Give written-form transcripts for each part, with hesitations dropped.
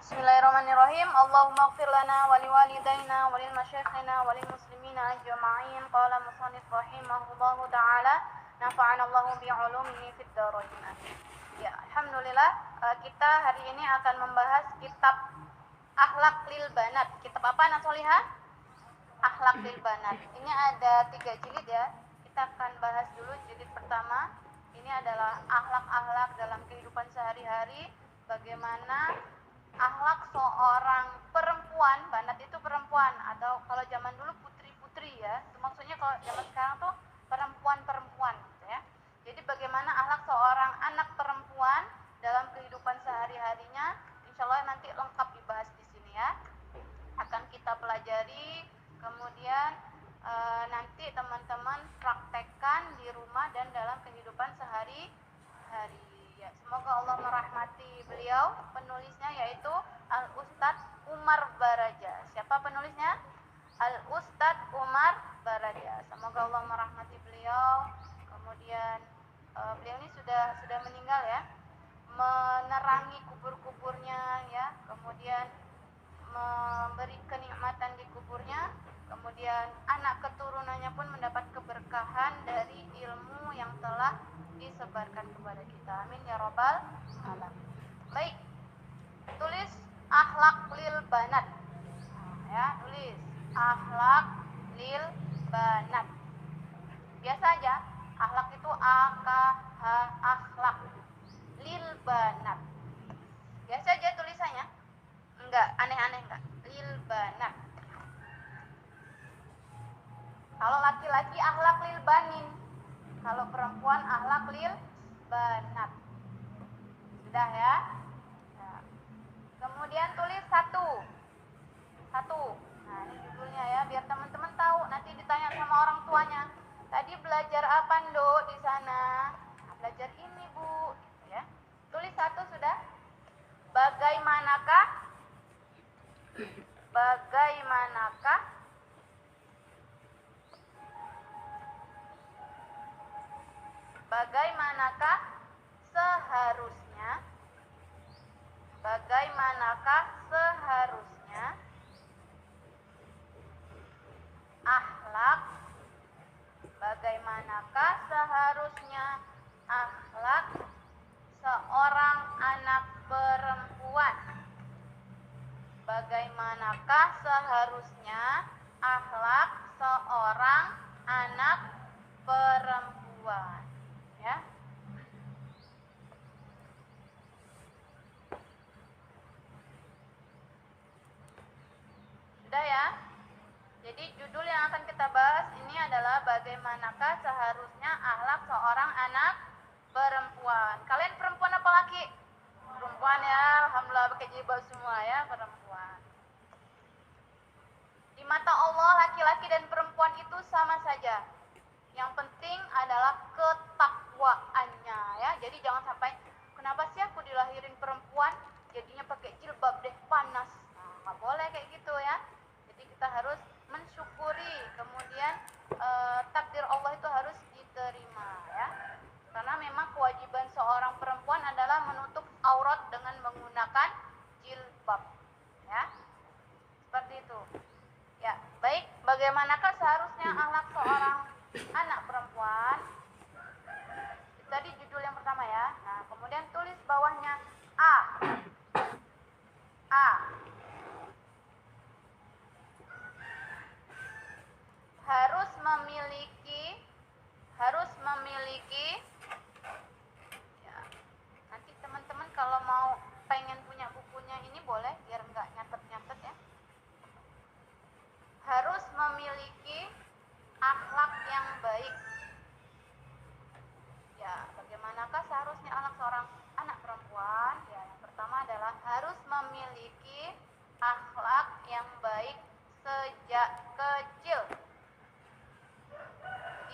Bismillahirrahmanirrahim. Allahumma ighfir lana wa liwalidayna wa lil masyayikhina wa lil muslimina ajma'in. Qala musannif rahimahullahu ta'ala, nafa'ana Allahu bi 'ulumihi fid dharain. Ya, alhamdulillah kita hari ini akan membahas kitab Akhlak lil Banat. Kitab apa Nak Solihah? Akhlak lil Banat. Ini ada 3 jilid ya. Kita akan bahas dulu jilid pertama. Ini adalah akhlak-akhlak dalam kehidupan sehari-hari, bagaimana akhlak seorang perempuan. Banat itu perempuan, atau kalau zaman dulu putri-putri ya. Itu maksudnya kalau zaman sekarang tuh perempuan-perempuan gitu ya. Jadi bagaimana akhlak seorang anak perempuan dalam kehidupan sehari-harinya, insya Allah nanti lengkap dibahas di sini ya. Akan kita pelajari, kemudian nanti teman-teman praktekkan di rumah dan dalam kehidupan sehari-hari. Ya, semoga Allah merahmati beliau. Penulisnya yaitu Al-Ustadz Umar Baraja. Siapa penulisnya? Al-Ustadz Umar Baraja. Semoga Allah merahmati beliau. Kemudian beliau ini sudah meninggal ya. Menerangi kubur-kuburnya ya. Kemudian memberi kenikmatan di kuburnya. Kemudian anak keturunannya pun mendapat keberkahan dari ilmu yang telah disebarkan kepada kita. Amin ya robbal alamin. Baik, tulis akhlak lil banat. Ya, tulis akhlak lil banat. Biasa aja, akhlak itu akhlak lil banat. Biasa aja tulisannya. Enggak aneh-aneh, enggak. Lil banat. Kalau laki-laki akhlak lil banin, kalau perempuan akhlak lil banat. Sudah ya? Nah, kemudian tulis satu. Nah, ini judulnya ya, biar teman-teman tahu. Nanti ditanya sama orang tuanya, tadi belajar apa Ndo di sana? Nah, belajar ini Bu. Gitu ya. Tulis satu sudah. Bagaimanakah seharusnya akhlak seorang anak perempuan? Bagaimanakah seharusnya akhlak seorang anak perempuan? Ya. Sudah ya? Jadi judul yang akan kita bahas ini adalah bagaimanakah seharusnya akhlak seorang anak perempuan. Kalian perempuan apa laki? Perempuan ya, alhamdulillah pakai jilbab semua ya, perempuan. Di mata Allah laki-laki dan perempuan itu sama saja. Yang penting adalah ketakwaannya ya. Jadi jangan sampai, kenapa sih aku dilahirin perempuan jadinya pakai jilbab deh, panas. Nah, nggak boleh kayak gitu ya. Jadi kita harus mensyukuri, kemudian takdir Allah itu harus diterima ya. Karena memang kewajiban seorang perempuan adalah menutup aurat dengan menggunakan jilbab ya. Seperti itu. Ya, baik, bagaimanakah seharusnya akhlak seorang anak perempuan? Tadi judul yang pertama ya. Nah, kemudian tulis bawahnya A. Harus memiliki ya. Nanti teman-teman kalau mau pengen punya bukunya ini boleh, biar enggak nyatet-nyatet ya. Harus memiliki akhlak yang baik. Ya, bagaimanakah seharusnya akhlak seorang anak perempuan? Ya, yang pertama adalah harus memiliki akhlak yang baik sejak kecil.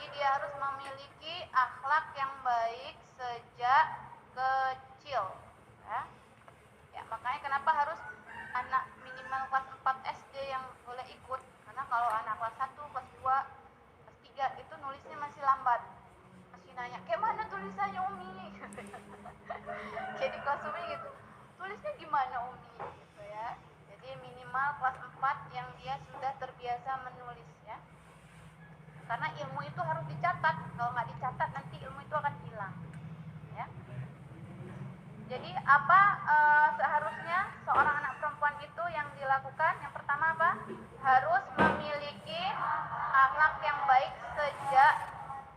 Jadi dia harus memiliki akhlak yang baik sejak kecil. Ya, makanya kenapa harus anak minimal kelas 4 SD yang boleh ikut? Karena kalau anak kelas 1, kelas 2, kelas 3 itu nulisnya masih lambat. Masih nanya, kayak mana tulisannya Umi? Jadi kelas Umi gitu, tulisnya gimana Umi? Gitu minimal kelas 4 yang dia sudah terbiasa menulis ya. Karena ilmu itu harus dicatat. Kalau nggak dicatat nanti ilmu itu akan hilang. Ya. Jadi apa seharusnya seorang anak perempuan itu yang dilakukan? Yang pertama apa? Harus memiliki akhlak yang baik sejak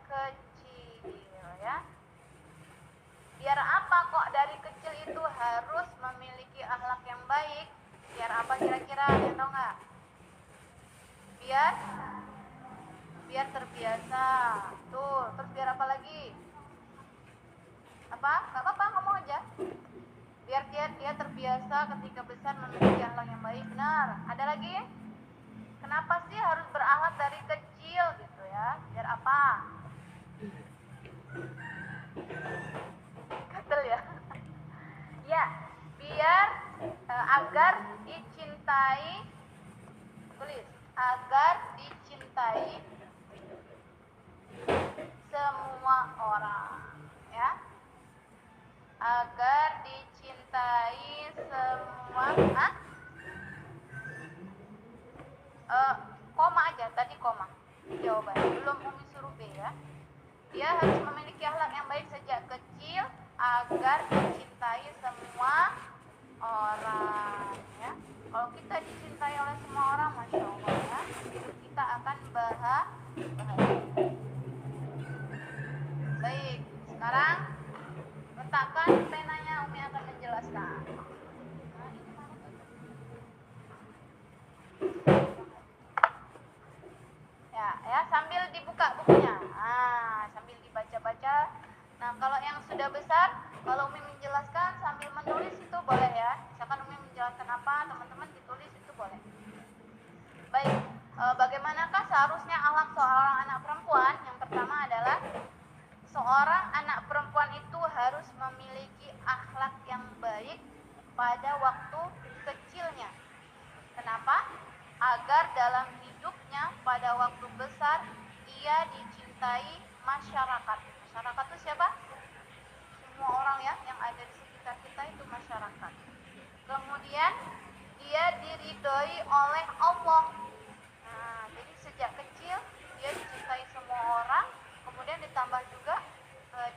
kecil ya. Biar apa kok dari kecil itu harus memiliki akhlak yang baik? Biar apa kira-kira? Ya tahu nggak? Biar terbiasa. Tuh, terus biar apa lagi? Apa? Nggak apa-apa, ngomong aja. Biar dia terbiasa ketika besar memiliki akhlak yang baik. Benar. Ada lagi? Kenapa sih harus berakhlak dari kecil gitu ya? Biar apa? Gatel ya? Ya, biar agar dicintai. Tulis. Agar dicintai semua orang ya. Agar dicintai semua koma aja tadi, koma jawaban belum Umi suruh B ya. Dia harus memiliki akhlak yang baik sejak kecil agar dicintai semua orang ya. Kalau kita dicintai oleh semua orang, masya Allah ya, hidup kita akan bahagia. Baik, sekarang letakkan penanya, Umi akan menjelaskan. Ya, sambil dibuka bukunya. Sambil dibaca-baca. Nah, kalau yang sudah besar, kalau Umi menjelaskan sambil menulis itu boleh ya. Misalkan Umi menjelaskan apa, teman-teman ditulis itu boleh. Baik, bagaimanakah seharusnya akhlak seorang anak perempuan? Yang pertama adalah seorang anak perempuan itu harus memiliki akhlak yang baik pada waktu kecilnya. Kenapa? Agar dalam hidupnya pada waktu besar ia dicintai masyarakat. Masyarakat itu siapa? Semua orang ya yang ada di sekitar kita itu masyarakat. Kemudian dia diridhoi oleh Allah. Nah, jadi sejak kecil dia dicintai semua orang. Kemudian ditambah juga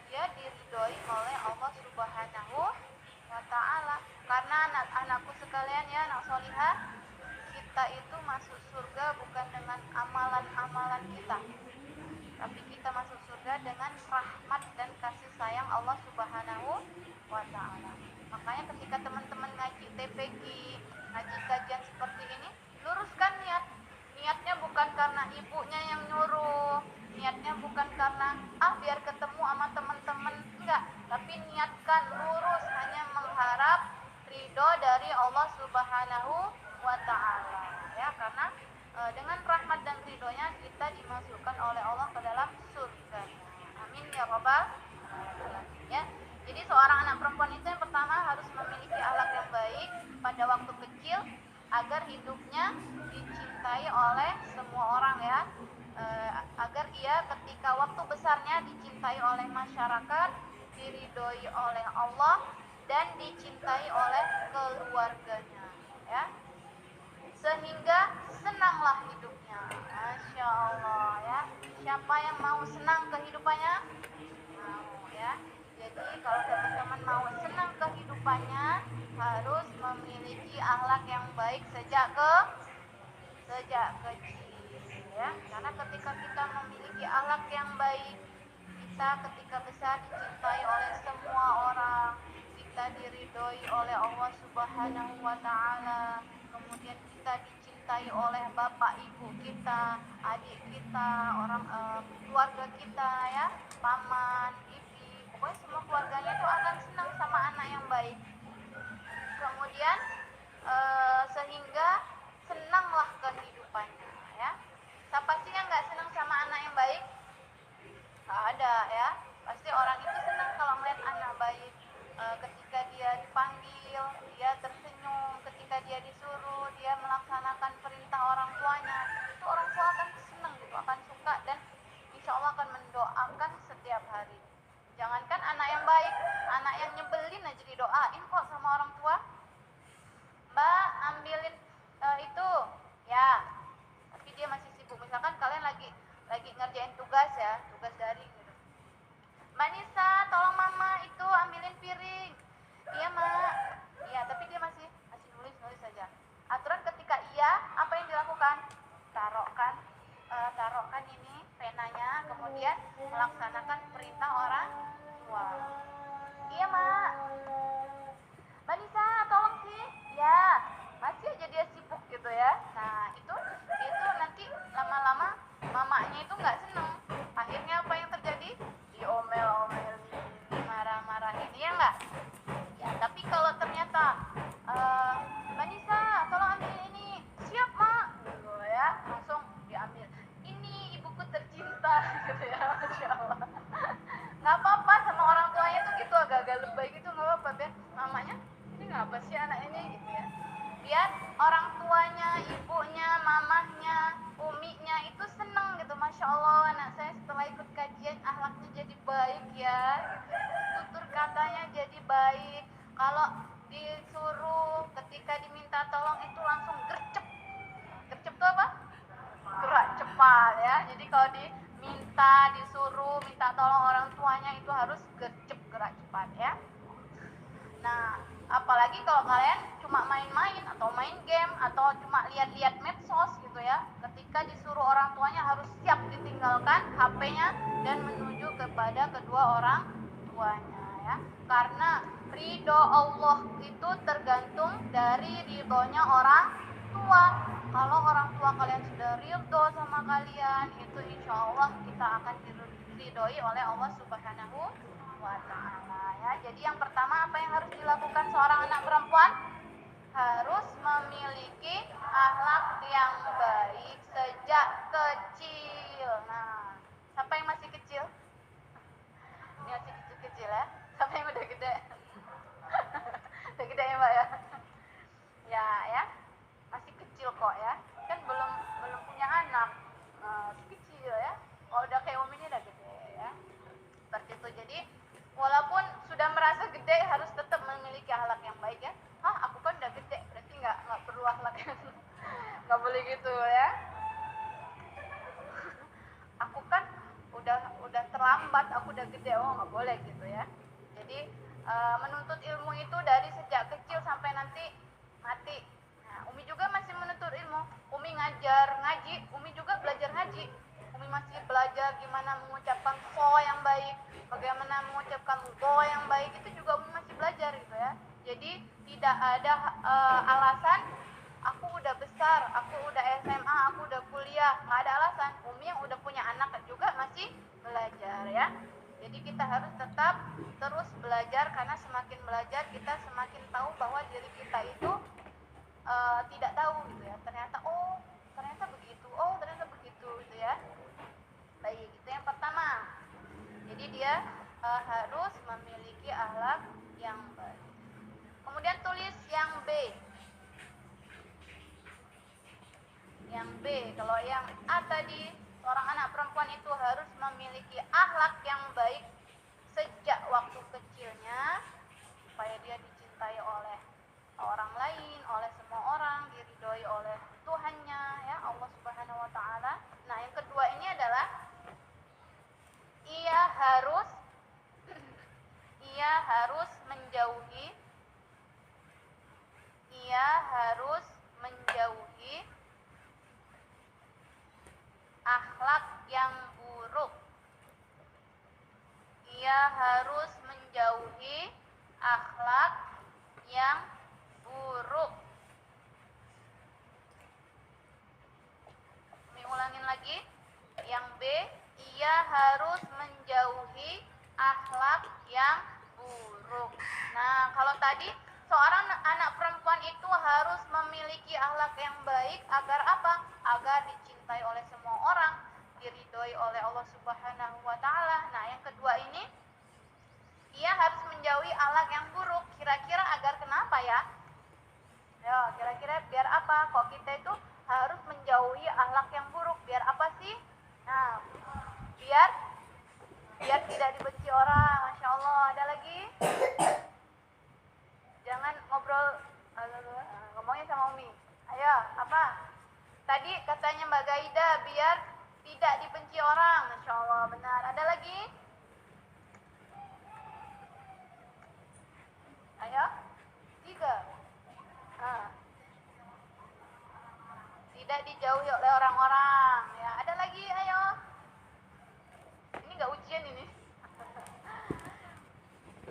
dia diridhoi oleh Allah Subhanahu wa Ta'ala. Karena anak-anakku sekalian ya, anak solihah, kita itu masuk surga bukan dengan amalan-amalan kita, tapi kita masuk surga dengan rahmat dan kasih sayang Allah Subhanahu wa Ta'ala. Makanya ketika teman-teman ngaji TPG, ngaji kajian seperti ini, luruskan niatnya bukan karena ibunya yang nyuruh, niatnya bukan karena biar ketemu sama teman-teman, enggak, tapi niatkan lurus hanya mengharap ridho dari Allah Subhanahu wa Ta'ala ya. Karena dengan rahmat dan ridhonya kita dimasukkan oleh Allah ke dalam surga. Amin ya rabbal alamin ya. Jadi seorang anak perempuan itu yang pertama harus memiliki akhlak yang baik pada waktu kecil agar hidupnya dicintai oleh semua orang ya. Agar ia ketika waktu besarnya dicintai oleh masyarakat, diridhoi oleh Allah, dan dicintai oleh keluarganya ya. Sehingga senanglah hidupnya. Masya Allah ya. Siapa yang mau senang kehidupannya? Mau ya. Jadi kalau teman-teman mau senang kehidupannya, harus memiliki akhlak yang baik sejak kecil ya. Karena ketika kita memiliki akhlak yang baik, kita ketika besar dicintai oleh semua orang, kita diridhoi oleh Allah Subhanahu wa Ta'ala, kemudian kita dicintai oleh bapak ibu kita, adik kita, orang keluarga kita ya, paman, bibi, pokoknya semua keluarganya itu akan senang sama anak yang baik. Kemudian sehingga senanglah kehidupannya ya. Siapa sih yang nggak senang sama anak yang baik? Nggak ada ya. Pasti orang itu senang kalau melihat anak baik. Ketika dia dipanggil, dia tersenyum. Ketika dia disuruh, dia melaksanakan perintah orang tuanya, itu orang tua akan senang gitu, akan suka, dan insya Allah akan mendoakan setiap hari. Jangankan anak yang baik, anak yang nyebelin aja didoain kok sama orang tua. Mbak, ambilin itu ya, tapi dia masih sibuk. Misalkan kalian lagi ngerjain tugas ya, tugas daring gitu. Mbak Nisa, tolong mama itu ambilin piring. Iya mak. Iya, tapi dia masih nulis saja. Aturan ketika iya, apa yang dilakukan? Taruhkan ini penanya, kemudian melaksanakan perintah orang tua. Iya mak. Mbak Nisa, tolong sih. Ya, masih aja dia sibuk gitu ya. Nah, itu nanti lama-lama mamanya itu nggak seneng. Akhirnya apa yang terjadi? Diomel-omelin, dimarah-marahin, ya nggak? Ya, tapi kalau ternyata Mbak Nisa, tolong ambil ini. Siap mak, gitu ya. Langsung diambil. Ini ibuku tercinta, gitu ya. Masya Allah. Nggak apa-apa sama orang tuanya tuh gitu, agak-agak lebay gitu, nggak apa-apa ya. Mamanya, ini ngapa sih anak ini gitu ya. Biar orang tuanya, ibunya, mamahnya, uminya itu seneng gitu. Masya Allah, anak saya setelah ikut kajian akhlaknya jadi baik ya, tutur katanya jadi baik. Kalau disuruh, ketika diminta tolong itu langsung gercep. Gercep tuh apa? Gerak cepat ya. Jadi kalau disuruh minta tolong orang tuanya itu harus gercep, gerak cepat ya. Nah, apalagi kalau kalian cuma main-main atau main game atau cuma lihat-lihat medsos gitu ya, ketika disuruh orang tuanya harus siap ditinggalkan HP-nya dan menuju kepada kedua orang tuanya ya. Karena ridho Allah itu tergantung dari ridhonya orang tua. Kalau orang tua kalian sudah ridho sama kalian, itu insya Allah kita akan diridhoi oleh Allah Subhanahu wa ta'ala ya. Jadi yang pertama, apa yang harus dilakukan seorang anak perempuan? Harus memiliki akhlak yang baik sejak kecil. Nah, siapa yang masih kecil? Ini masih kecil-kecil ya. Siapa yang udah gede? Udah gede ya Mbak ya? Ya, masih kecil kok ya. Kan belum punya anak. Masih kecil ya. Kalau udah kayak Umi ini udah gede ya. Seperti itu. Jadi walaupun sudah merasa gede harus tetap memiliki akhlak yang baik ya. Aku kan udah gede, berarti nggak perlu akhlak yang nggak boleh gitu ya. Aku kan udah terlambat, aku udah gede, nggak boleh gitu ya. Jadi menuntut ilmu itu dari sejak kecil sampai nanti mati. Nah, Umi juga masih menuntut ilmu. Umi ngaji, Umi juga belajar ngaji. Umi masih belajar gimana mengucapkan so yang baik, bagaimana mengucapkan go yang baik, itu juga Umi masih belajar gitu ya. Jadi tidak ada alasan aku udah besar, aku udah SMA, aku udah kuliah, nggak ada alasan. Umi yang udah punya anak juga masih belajar ya. Jadi kita harus tetap terus belajar, karena semakin belajar kita semakin tahu bahwa diri kita itu tidak tahu gitu ya. Ternyata ternyata begitu gitu ya. Baik, itu yang pertama. Jadi dia harus memiliki akhlak yang baik. Kemudian tulis yang B. Yang B, kalau yang A tadi, seorang anak perempuan itu harus memiliki akhlak yang baik sejak waktu kecilnya, supaya dia dicintai oleh orang lain, oleh semua orang, diridhoi oleh Tuhannya ya, Allah Subhanahu wa taala. Nah, yang kedua ini adalah ia harus menjauhi akhlak yang buruk. Ia harus menjauhi akhlak yang buruk. Kami ulangin lagi. Yang B, ia harus menjauhi akhlak yang buruk. Nah, kalau tadi seorang anak perempuan itu harus memiliki akhlak yang baik agar apa? Agar dicintai oleh semua orang, diridhoi oleh Allah Subhanahu wa taala. Nah, yang kedua ini ia harus menjauhi akhlak yang buruk. Kira-kira agar kenapa ya? Ya, kira-kira biar apa? Kok kita itu harus menjauhi akhlak yang buruk? Biar apa sih? Nah, biar tidak dibenci orang. Masya Allah. Ada lagi? Jangan ngobrol ngomongnya sama Umi. Ayo. Ida, biar tidak dibenci orang. Masya Allah, benar. Ada lagi? Ayo, 3. Tidak dijauhi oleh orang-orang. Ya, ada lagi? Ayo. Ini nggak ujian ini.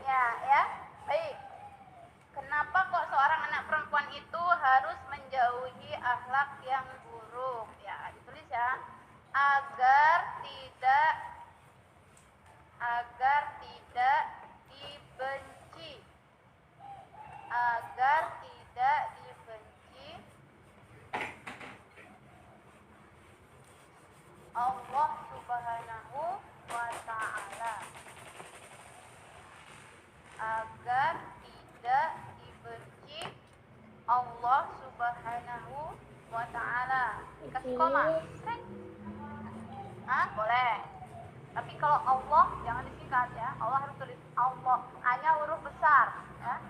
Ya. Baik. Kenapa kok seorang anak perempuan itu harus menjauhi akhlak yang buruk? Ya, ditulis ya. Agar tidak dibenci. Agar tidak dibenci Allah Subhanahu wa ta'ala. Agar tidak dibenci Allah Subhanahu wa ta'ala. Dikasih koma? Boleh. Tapi kalau Allah jangan disingkat ya. Allah harus tulis Allah. A-nya huruf besar ya.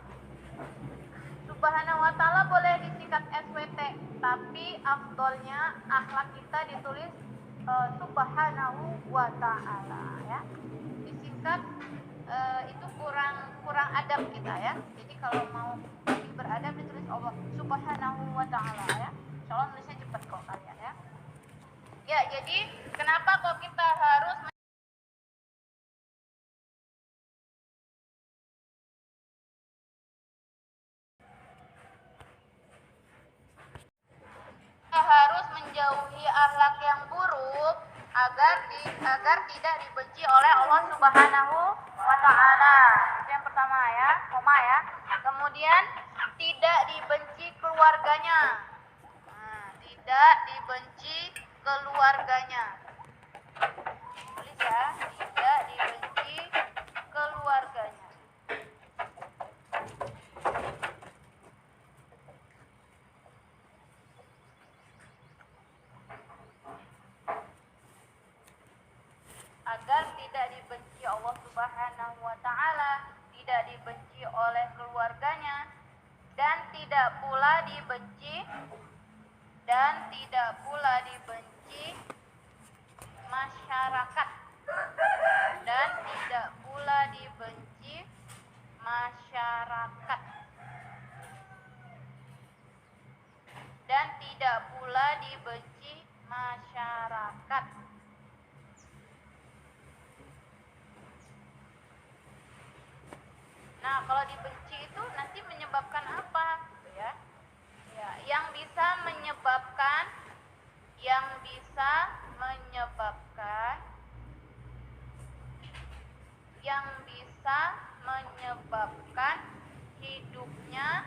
Subhanahu wa ta'ala boleh disingkat SWT, tapi afdolnya akhlak kita ditulis Subhanahu wa ta'ala ya. Disingkat itu kurang adab kita ya. Jadi kalau mau lebih beradab ditulis Allah Subhanahu wa ta'ala ya. Insyaallah nulisnya cepat kok kalian ya. Ya, jadi kenapa kok kita harus menjauhi akhlak yang buruk agar tidak dibenci oleh Allah Subhanahu wa ta'ala. Itu yang pertama ya, koma ya. Kemudian tidak dibenci keluarganya. Tidak dibenci keluarganya. Tulis ya, tidak dibenci keluarganya. Agar tidak dibenci Allah Subhanahu wa ta'ala, tidak dibenci oleh keluarganya, dan tidak pula dibenci masyarakat. Dan tidak pula dibenci masyarakat. Dan tidak pula dibenci masyarakat. Nah, kalau dibenci itu nanti menyebabkan apa? Ya, yang bisa menyebabkan hidupnya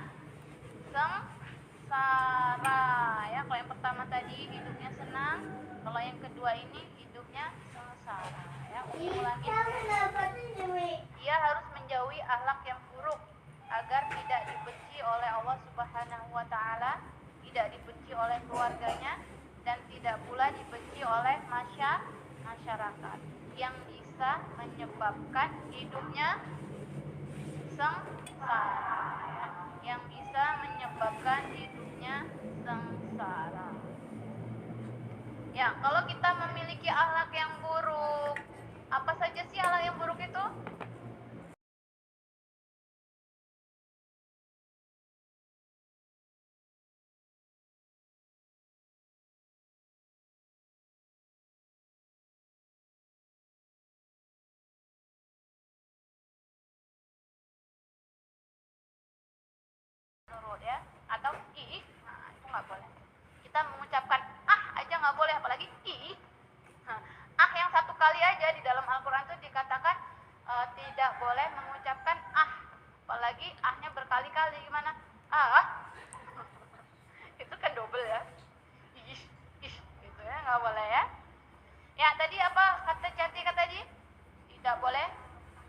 sengsara ya. Kalau yang pertama tadi hidupnya senang, kalau yang kedua ini hidupnya sengsara ya. Ulangi. Ia harus menjauhi akhlak yang buruk agar tidak dibenci oleh Allah Subhanahu wa ta'ala, tidak dibenci oleh keluarganya, dan tidak pula dibenci oleh masyarakat yang bisa menyebabkan hidupnya sengsara ya. Yang bisa menyebabkan hidupnya sengsara. Ya, kalau kita memiliki akhlak yang buruk, apa saja sih akhlak yang buruk itu? Nurut ya, atau ih, nah itu nggak boleh. Kita mengucapkan aja nggak boleh, apalagi ih. Yang satu kali aja di dalam Al-Quran itu dikatakan tidak boleh mengucapkan apalagi nya berkali-kali. Gimana? Itu kan double ya. Ih, gitu ya, nggak boleh ya. Ya, tadi apa kata Cantika tadi? Tidak boleh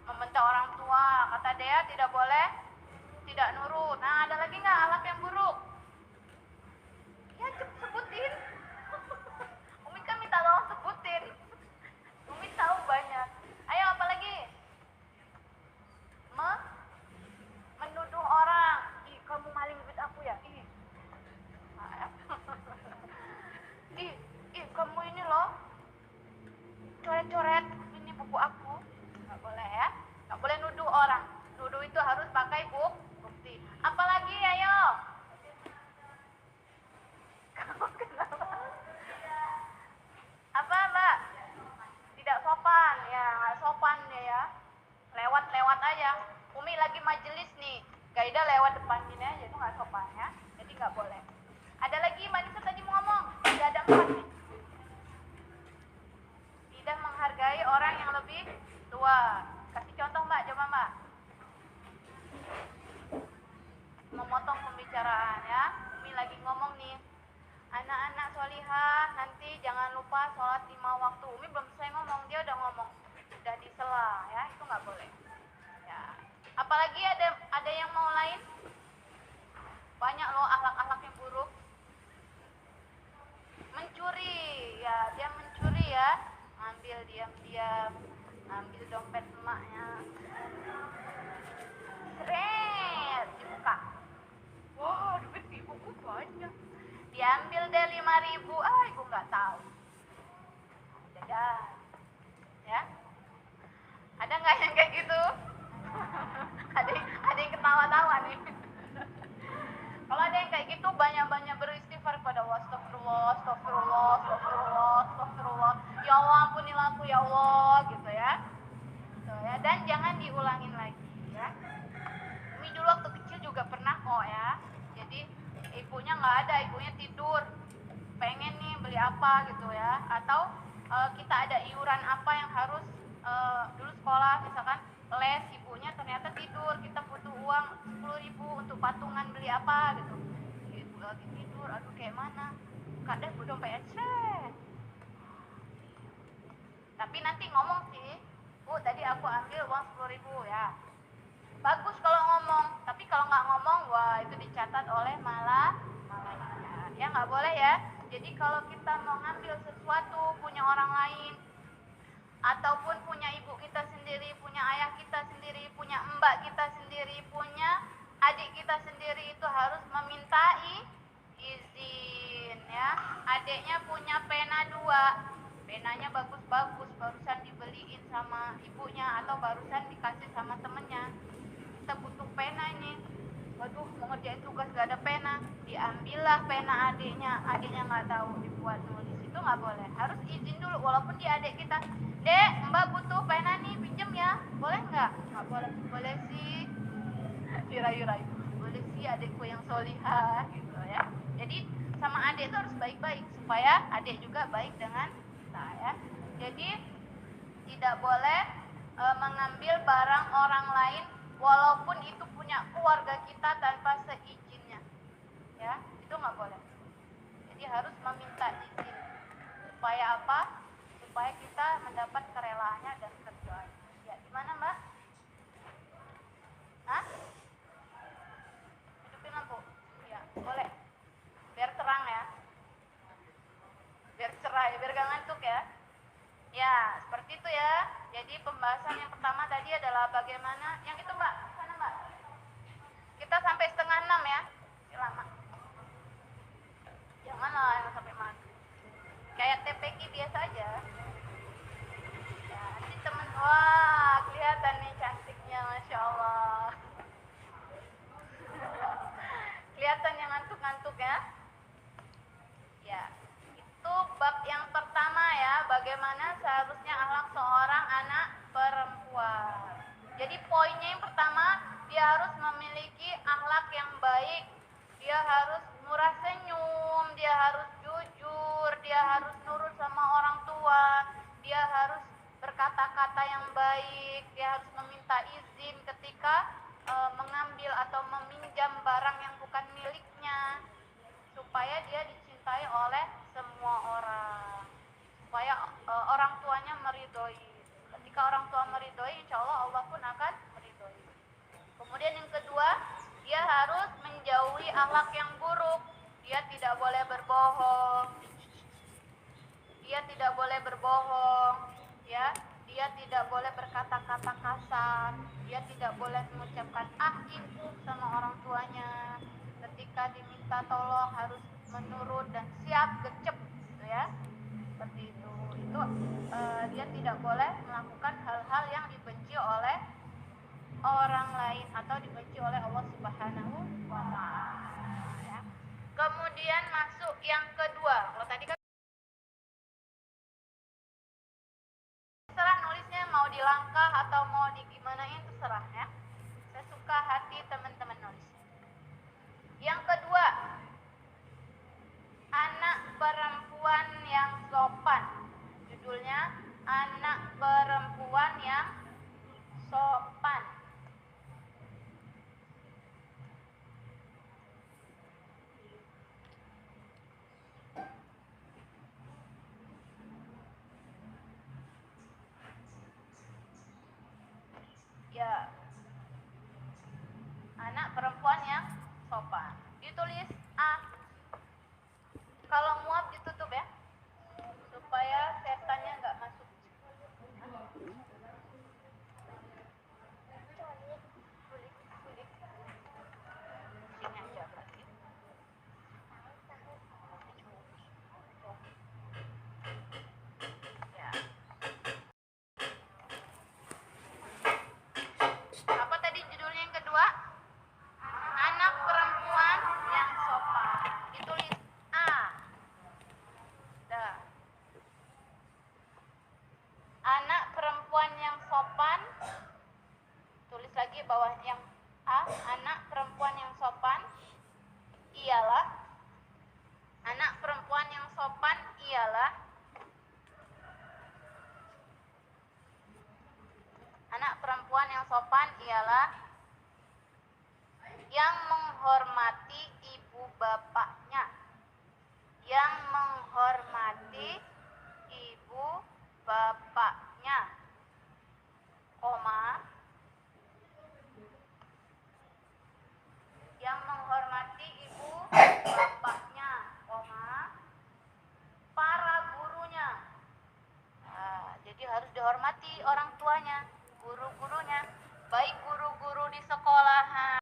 membentak orang tua. Kata Dea tidak boleh tidak nurut. Nah, ada lagi nggak akhlak yang buruk? Ya, sebutin. Umi kan minta tolong sebutin. Umi tahu banyak. Ayo, apa lagi? Menuduh orang. Ih, kamu maling duit aku ya? Ih, kamu harus pakai bukti. Apalagi ayo. Apa Mbak? Tidak sopan ya, nggak sopan ya. Lewat-lewat aja. Umi lagi majelis nih, Gaida lewat depan gini aja, itu nggak sopan ya. Jadi nggak boleh. Ada lagi Mbak Nisa tadi mau ngomong, tidak ada 4 nih. Tidak menghargai orang yang lebih tua. Kasih contoh Mbak, coba Mbak. Memotong pembicaraan ya. Umi lagi ngomong nih. Anak-anak solihah, nanti jangan lupa sholat 5 waktu. Umi belum selesai ngomong, dia udah ngomong. Udah disela ya, itu nggak boleh. Ya. Apalagi ada yang mau lain? Banyak loh akhlak-akhlak yang buruk. Mencuri, ya dia mencuri ya. Ambil diam-diam, ambil dompet emaknya. Seret, dibuka. Wah, duit ibuku banyak. Diambil deh 5.000, ibu nggak tahu. Jajan, ya. Ada nggak yang kayak gitu? ada yang ketawa-tawa nih. Kalau ada yang kayak gitu, banyak-banyak beristighfar kepada Allah. Astagfirullah, astagfirullah, astagfirullah, astagfirullah. Ya Allah, ampunilah aku ya Allah, gitu ya. Gitu ya. Dan jangan diulangin lagi ya. Umi dulu waktu kecil juga pernah kok ya. Jadi ibunya nggak ada, ibunya tidur. Pengen nih beli apa gitu ya. Atau kita ada iuran apa yang harus dulu sekolah, misalkan les, ibunya ternyata tidur, kita butuh uang 10.000 untuk patungan beli apa gitu. Ibu lagi tidur, aduh kayak mana? Kadang bu dompetnya cek. Tapi nanti ngomong sih, Bu tadi aku ambil uang 10.000 ya. Bagus kalau ngomong, tapi kalau nggak ngomong, wah itu dicatat oleh malaikat. Ya nggak boleh ya. Jadi kalau kita mau ngambil sesuatu punya orang lain, ataupun punya ibu kita sendiri, punya ayah kita sendiri, punya mbak kita sendiri, punya adik kita sendiri, itu harus memintai izin ya. Adiknya punya pena 2, penanya bagus-bagus, barusan dibeliin sama ibunya atau barusan dikasih sama temennya. Kita butuh pena ini, waduh mau ngerjain tugas gak ada pena, diambillah pena adiknya nggak tahu, dibuat nulis. Itu nggak boleh, harus izin dulu. Walaupun dia adik kita, Dek, Mbak butuh pena nih, pinjem ya, boleh nggak? Nggak boleh. Boleh sih, dirayu-rayu, boleh sih adikku yang solihah gitu ya. Jadi sama adik itu harus baik-baik supaya adik juga baik dengan kita ya. Jadi tidak boleh mengambil barang orang lain walaupun itu punya keluarga kita tanpa seizinnya ya, itu nggak boleh. Jadi harus meminta izin. Supaya apa? Supaya kita mendapat kerelaannya dan kerjaannya. Ya, gimana Mbak? Hah? Hidupin lampu? Ya, boleh. Biar terang ya. Biar cerah ya, biar gak ngantuk ya. Ya, seperti itu ya. Jadi pembahasan yang pertama tadi adalah bagaimana, yang itu Mbak, sana Mbak. Kita sampai 5:30 ya. Lama. Janganlah yang sampai maghrib. Kayak TPQ biasa aja. Ya, nanti temen, wah kelihatan nih cantiknya, Masya Allah. Kelihatan yang ngantuk-ngantuk ya. Ya, itu bab yang pertama ya, bagaimana seharusnya akhlak seorang anak perempuan. Jadi poinnya yang pertama, dia harus memiliki akhlak yang baik. Dia harus murah senyum, dia harus jujur, dia harus nurut sama orang tua, dia harus berkata-kata yang baik, dia harus meminta izin ketika mengambil atau meminjam barang yang bukan miliknya, supaya dia dicintai oleh semua orang, supaya orang tuanya meridhoi. Ketika orang tua meridhoi, insya Allah Allah pun akan meridhoi. Kemudian yang kedua, dia harus menjauhi akhlak yang buruk. Dia tidak boleh berbohong. Dia tidak boleh berbohong, ya. Dia tidak boleh berkata-kata kasar. Dia tidak boleh mengucapkan ibu sama orang tuanya. Ketika diminta tolong harus menurut dan siap gercep, gitu ya. Seperti itu. Itu dia tidak boleh melakukan hal-hal yang dibenci oleh orang lain atau dibenci oleh Allah Subhanahu wa Ta'ala ya. Kemudian masuk yang kedua. Kalau tadi kan terserah nulisnya mau di langkah atau mau di gimanain, terserah ya. Sesuka hati teman-teman nulisnya. Yang kedua, anak perempuan yang sopan. Judulnya anak perempuan yang sopan. Ya, anak perempuan yang sopan. Ditulis A. Kalau muap ditutup ya, supaya setannya nggak masuk. Kulit. Sini aja berarti. Ya. Apa tadi judulnya yang kedua? Anak perempuan yang sopan. Ditulis A. Dah. Anak perempuan yang sopan. Tulis lagi bawah yang A. Anak perempuan yang sopan ialah. Anak perempuan yang sopan ialah. Anak perempuan yang sopan ialah yang menghormati ibu bapaknya. Yang menghormati ibu bapaknya. Koma. Yang menghormati ibu bapaknya, koma, para gurunya. Nah, jadi harus dihormati orang tuanya, guru-gurunya, baik guru-guru di sekolahan.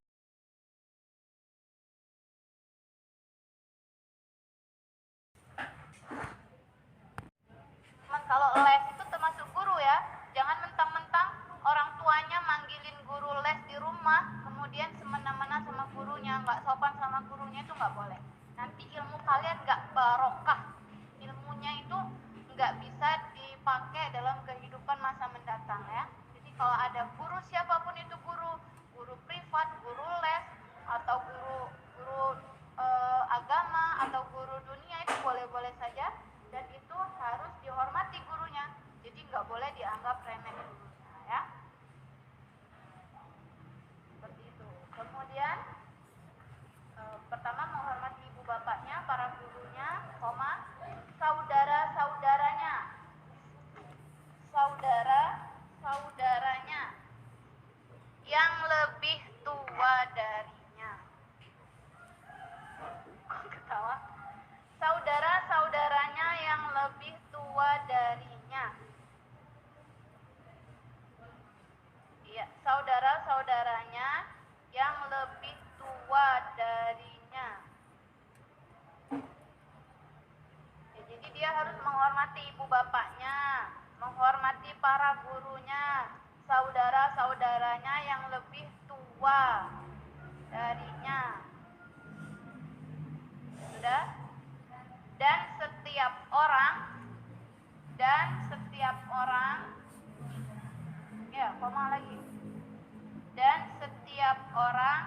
Kalau les itu termasuk guru ya, jangan mentang-mentang orang tuanya manggilin guru les di rumah, kemudian semena-mena sama gurunya, nggak sopan sama gurunya, itu nggak boleh. Nanti ilmu kalian nggak barokah, ilmunya itu nggak bisa dipakai dalam kehidupan masa mendatang ya. Jadi kalau ada guru, siapapun itu guru privat, guru les, atau guru agama atau guru dunia, itu boleh-boleh saja, dan itu harus dihormati gurunya. Jadi nggak boleh dianggap remeh gurunya ya. Seperti itu. Kemudian pertama menghormati ibu bapaknya, para gurunya, koma, saudara-saudaranya. Saudara-saudaranya yang lebih tua darinya. Kok ketawa? Saudara-saudaranya yang lebih tua darinya. Iya, saudara-saudaranya yang lebih tua darinya. Ya, jadi dia harus menghormati ibu bapaknya, menghormati para gurunya, saudara-saudaranya yang lebih tua darinya. Sudah? Dan setiap orang ya, koma lagi. Dan setiap orang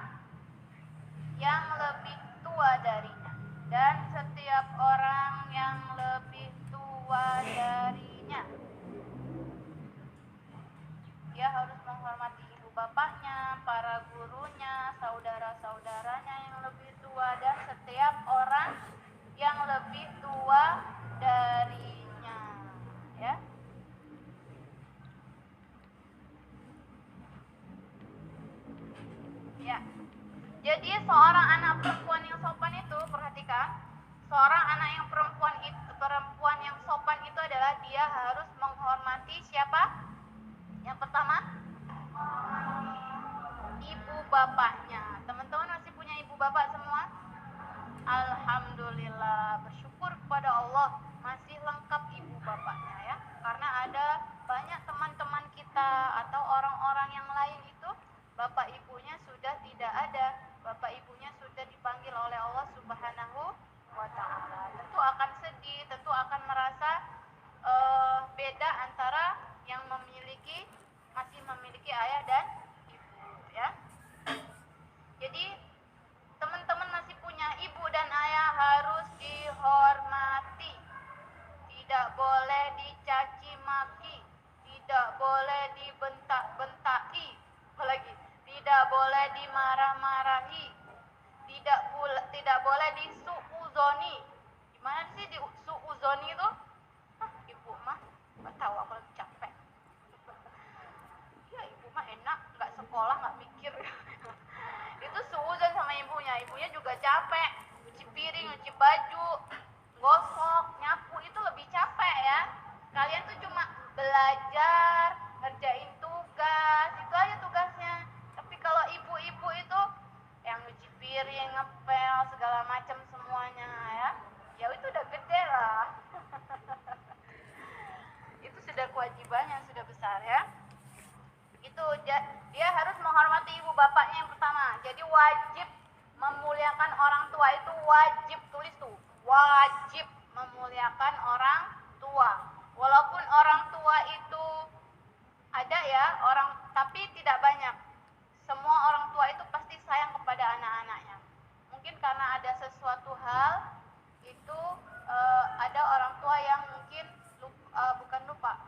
yang lebih tua darinya. Dan setiap orang yang lebih tua darinya. Dia harus menghormati ibu bapaknya, para gurunya, saudara-saudaranya yang lebih tua, dan setiap orang yang lebih tua darinya ya. Ya. Jadi seorang anak perempuan yang sopan itu, perhatikan, seorang anak yang perempuan yang sopan itu adalah dia harus menghormati siapa? Yang pertama, ibu bapaknya. Teman-teman masih punya ibu bapak semua? Alhamdulillah, bersyukur kepada Allah masih lengkap ibu bapaknya ya. Karena ada banyak teman-teman kita atau orang-orang yang lain itu bapak ibunya sudah tidak dinikahi, tidak boleh disuuzoni. Gimana sih disuuzoni itu? Ibu mah nggak tahu, aku lagi capek. Ya ibu mah enak, nggak sekolah nggak mikir. Itu suuzon sama ibunya juga capek, cuci piring, cuci baju, gosok, nyapu itu lebih capek ya. Kalian tuh cuma belajar, ngerjain tugas, itu aja tugasnya. Tapi kalau ibu-ibu itu yang nyuci piring, ngepel, segala macam semuanya ya. Ya itu udah gede lah. Itu sudah kewajibannya, sudah besar ya. Itu dia harus menghormati ibu bapaknya yang pertama. Jadi wajib memuliakan orang tua, itu wajib, tulis tuh, wajib memuliakan orang tua. Walaupun orang tua itu ada ya orang, tapi tidak banyak. Semua orang tua itu pasti sayang kepada anak-anaknya. Mungkin karena ada sesuatu hal itu ada orang tua yang mungkin bukan lupa,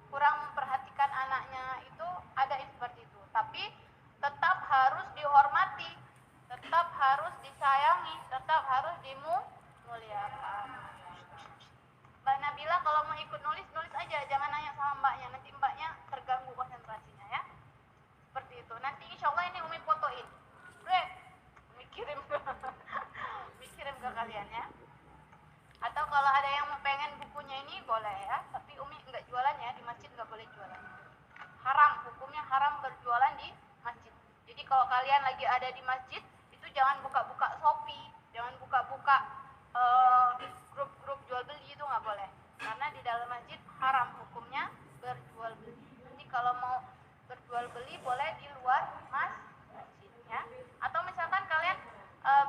kurang memperhatikan anaknya, itu ada seperti itu. Tapi tetap harus dihormati, tetap harus disayangi, tetap harus dimuliakan. Mbak Nabila kalau mau ikut nulis aja, jangan nanya sama mbaknya, nanti mbaknya terganggu konsentrasinya ya. Seperti itu. Nanti insya Allah ini Umi fotoin. Umi kirim ke kalian ya. Atau kalau ada yang mau pengen bukunya ini boleh ya, tapi Umi enggak jualan ya, di masjid enggak boleh jualan. Haram, hukumnya haram berjualan di masjid. Jadi kalau kalian lagi ada di masjid, itu jangan buka-buka Shopee, jangan buka-buka grup-grup jual beli, itu nggak boleh. Karena di dalam masjid haram hukumnya berjual beli. Jadi kalau mau berjual beli boleh di luar masjid ya. Atau misalkan kalian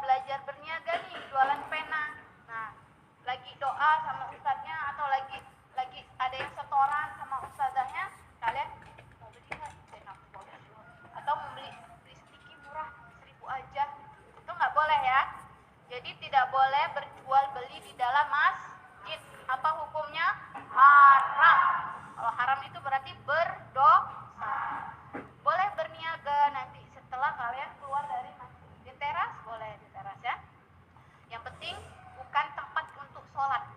belajar berniaga nih, jualan pena. Nah, lagi doa sama ustadznya atau lagi ada yang setoran sama ustadzahnya, kalian mau beli nggak? Enak bagus. Atau mau beli sedikit murah 1.000 aja, itu nggak boleh ya. Jadi tidak boleh berjual beli di dalam masjid. Apa hukumnya? Haram. Kalau haram itu berarti berdosa. Boleh berniaga nanti setelah kalian keluar dari masjid. Di teras boleh, di teras ya. Yang penting bukan tempat untuk sholat.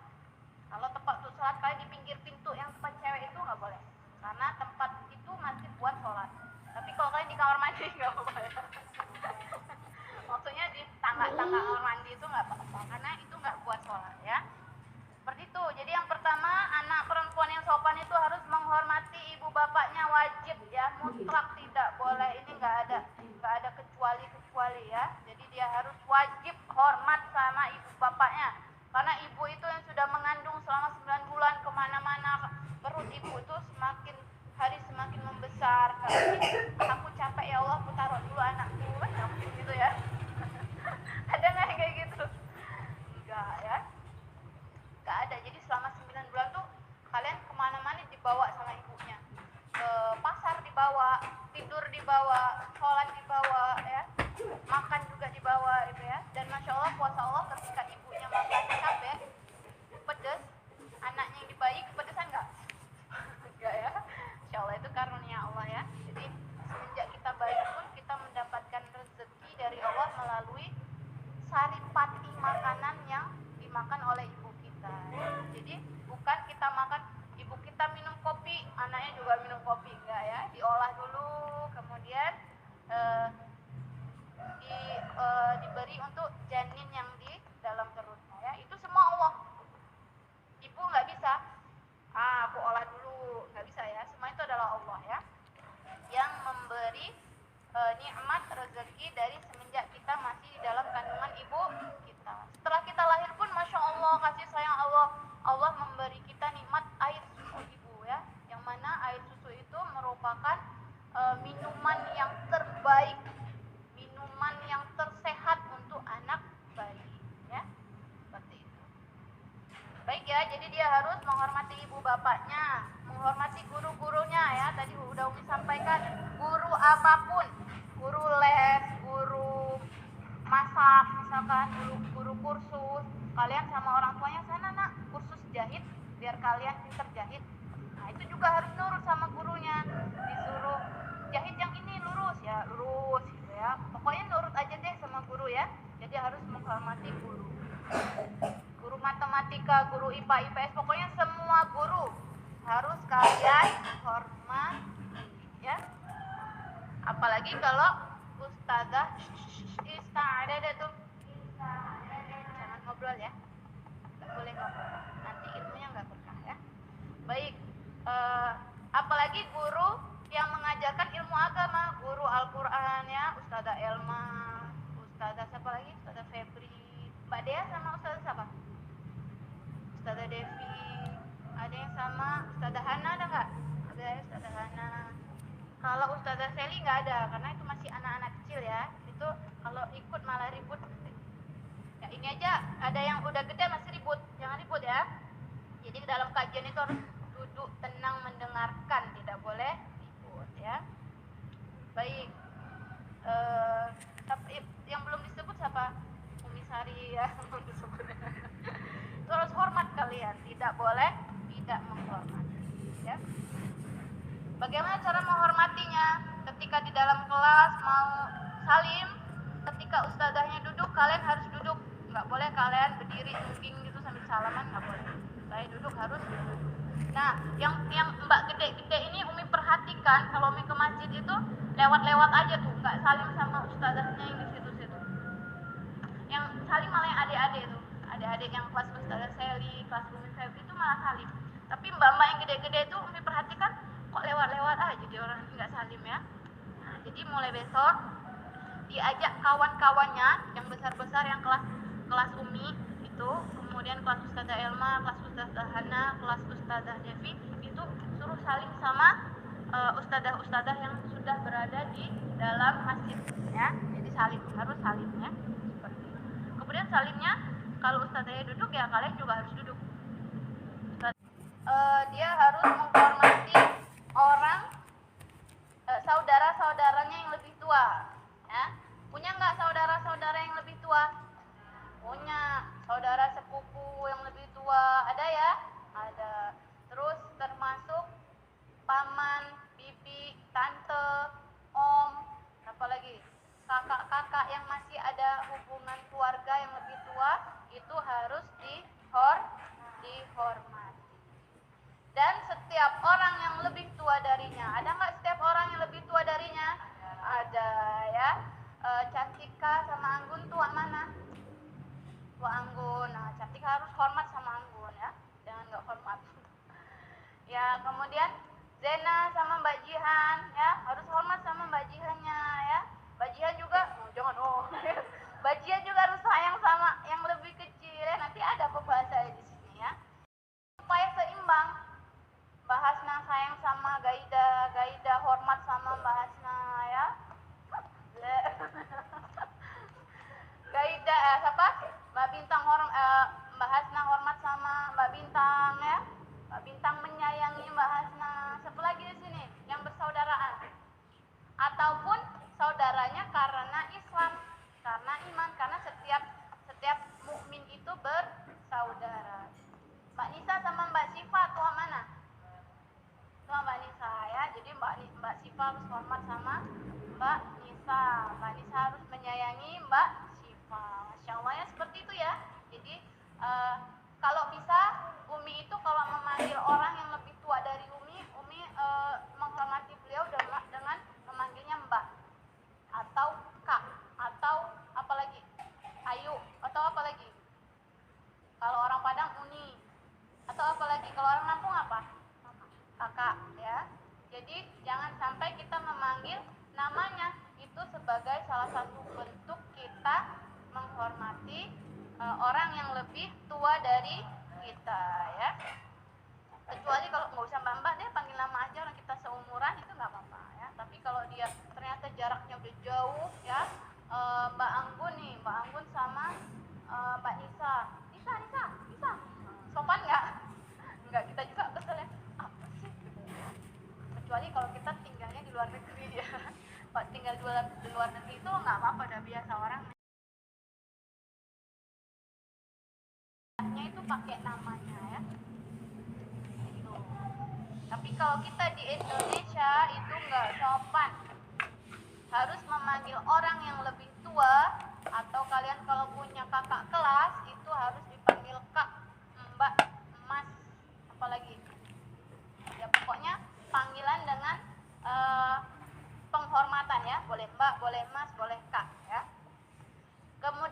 Kalau tempat untuk sholat kalian di pinggir pintu yang tempat cewek itu nggak boleh, karena tempat itu masih buat sholat. Tapi kalau kalian di kamar mandi nggak apa-apa ya. Maksudnya di tangga-tangga kamar mandi itu nggak apa-apa, karena itu nggak buat sholat ya. Seperti itu. Jadi yang pertama, anak perempuan yang sopan itu harus menghormati ibu bapaknya, wajib ya, mutlak, tidak boleh. Ini nggak ada kecuali ya. Jadi dia harus wajib hormat sama ibu bapaknya, karena ibu itu yang sudah mengandung selama 9 bulan, kemana-mana perut ibu itu semakin hari semakin membesar. Aku capek ya Allah, aku taruh dulu anakku, kan gitu ya. Ada nggak kayak gitu? Enggak ya, enggak ada. Jadi selama 9 bulan tuh kalian kemana-mana dibawa sama ibunya, ke pasar dibawa, tidur dibawa, sholat dibawa ya, makan juga dibawa itu ya. Dan masya Allah, puasa Allah ketika ibunya makan cabai pedas, anaknya yang dibayi kepedesan enggak? Enggak ya. Insya Allah itu karunia Allah ya. Jadi semenjak kita bayi pun kita mendapatkan rezeki dari Allah melalui saripati makanan yang dimakan oleh ibu kita. Jadi bukan kita makan, ibu kita minum kopi, anaknya juga minum kopi, enggak ya. Diolah dulu, kemudian diberi untuk janin yang di dalam perutnya ya. Itu semua Allah. Ibu nggak bisa, aku olah dulu, nggak bisa ya. Semua itu adalah Allah ya, yang memberi nikmat rezeki dari semenjak kita masih di dalam kandungan ibu kita. Setelah kita lahir pun masya Allah, kasih sayang Allah, Allah memberi kita nikmat air susu ibu ya, yang mana air susu itu merupakan minuman yang terbaik, minuman yang tersehat untuk anak bayi ya. Seperti itu. Baik ya, jadi dia harus menghormati ibu bapaknya, menghormati guru-gurunya ya. Tadi udah Umi sampaikan, guru apapun, guru les, guru masak misalkan, guru kursus, kalian sama orang tuanya, sana nak kursus jahit biar kalian pinter jahit. Nah itu juga harus nurut sama gurunya, disuruh jahit yang ini lurus ya lurus gitu ya. Pokoknya nurut aja deh menghormati guru. Guru matematika, guru IPA, IPS, pokoknya semua guru harus kalian hormati, ya. Apalagi kalau ustazah ada tuh, jangan ngobrol ya, nggak boleh ngobrol, nanti ilmunya nggak berkah ya. Baik, apalagi guru yang mengajarkan ilmu agama, guru Al-Quran ya, Ustazah Elma, Ustazah siapa lagi, Ustazah Febri, Mbak Dea sama Ustazah siapa? Ustazah Devi, ada yang sama Ustazah Hana, ada nggak? Ada ya Ustazah Hana. Kalau Ustazah Seli nggak ada, karena itu masih anak-anak kecil ya, itu kalau ikut malah ribut. Ya ini aja, ada yang udah gede masih ribut, jangan ribut ya. Jadi dalam kajian itu harus duduk tenang mendengarkan, tidak boleh ribut ya. Baik, tapi yang belum disebut siapa? Umi Sari ya, belum disebut. Itu harus hormat kalian, tidak boleh tidak menghormati ya. Bagaimana cara menghormatinya? Ketika di dalam kelas mau salim, ketika ustazahnya duduk, kalian harus duduk, nggak boleh kalian berdiri nungging gitu sambil salaman, nggak boleh. Saya duduk harus duduk. Nah, yang mbak gede-gede ini Umi perhatikan, kalau Umi ke masjid itu lewat-lewat aja tuh, nggak salim sama ustazahnya yang di situ-situ. Yang salim malah yang adik-adik tuh, adik-adik yang kelas Ustazah Seli, kelas Umi Febri itu malah salim. Tapi mbak-mbak yang gede-gede itu Umi perhatikan kok lewat-lewat aja jadi orang nggak salim ya. Nah, jadi mulai besok diajak kawan-kawannya yang besar-besar yang kelas Umi itu, kemudian kelas Ustazah Elma, kelas Ustazah Hana, kelas Ustazah Devi, itu suruh salim sama ustazah-ustazah yang sudah berada di dalam masjid ya. Jadi salim, harus salim ya. Seperti itu. Kemudian salimnya kalau ustazahnya duduk ya kalian juga harus duduk. Dia harus menghormati orang saudara-saudaranya yang lebih tua ya. Punya nggak saudara-saudara yang lebih tua? Punya. Saudara sepupu yang lebih tua ada ya? Ada. Terus termasuk paman, bibi, tante, om, apalagi kakak-kakak yang masih ada hubungan keluarga yang lebih tua, itu harus dihormati. Dan setiap orang yang lebih tua darinya, ada nggak setiap orang yang lebih tua darinya? Ada ya. Cantika sama Anggun tua mana? Tua Anggun. Nah, Cantika harus hormat sama Anggun ya, jangan nggak hormat. Ya, kemudian Zena sama Mbak Jihan ya, harus hormat sama Mbak Jihannya ya. Mbak Jihan juga, jangan Mbak Jihan juga harus sayang sama yang lebih kecil ya. Nanti ada pembahasannya di sini ya. Supaya seimbang. Mbak Hasna sayang sama Gaida hormat sama Mbak Hasna ya. Gaida siapa? Mbak Bintang Mbak Hasna hormat sama Mbak Bintang ya. Mbak Bintang menyayangi Mbak Hasna. Siapa lagi di sini yang bersaudaraan? Ataupun saudaranya karena Islam, karena iman, karena setiap mukmin itu bersaudara. Mbak Nisa sama Mbak Siva tua mana? Tua Mbak Nisa ya. Jadi Mbak Siva harus hormat sama Mbak Nisa. Mbak Nisa harus menyayangi Mbak Siva. Masya Allah ya, seperti itu ya. Jadi kalau bisa Umi itu kalau memanggil orang yang lebih tua dari Umi menghormati beliau dengan memanggilnya Mbak atau Kak atau apalagi Ayu atau apalagi. Kalau orang Padang Uni atau apalagi, kalau orang Lampung apa? Kakak ya. Jadi jangan sampai kita memanggil namanya itu sebagai salah satu bentuk kita menghormati orang yang lebih tua dari kita ya. Kecuali kalau nggak usah mbak deh, panggil nama aja, orang kita seumuran itu nggak apa-apa ya. Tapi kalau dia ternyata jaraknya udah jauh ya, Mbak Anggun nih, Mbak Anggun sama Mbak Nisa, sopan nggak? Nggak, kita juga kesel ya, apa sih? Kecuali kalau kita tinggalnya di luar negeri ya. Pak tinggal di luar negeri itu nggak apa-apa, udah biasa orang. Itu pakai namanya ya. Gitu. Tapi kalau kita di Indonesia itu nggak sopan. Harus memanggil orang yang lebih tua, atau kalian kalau punya kakak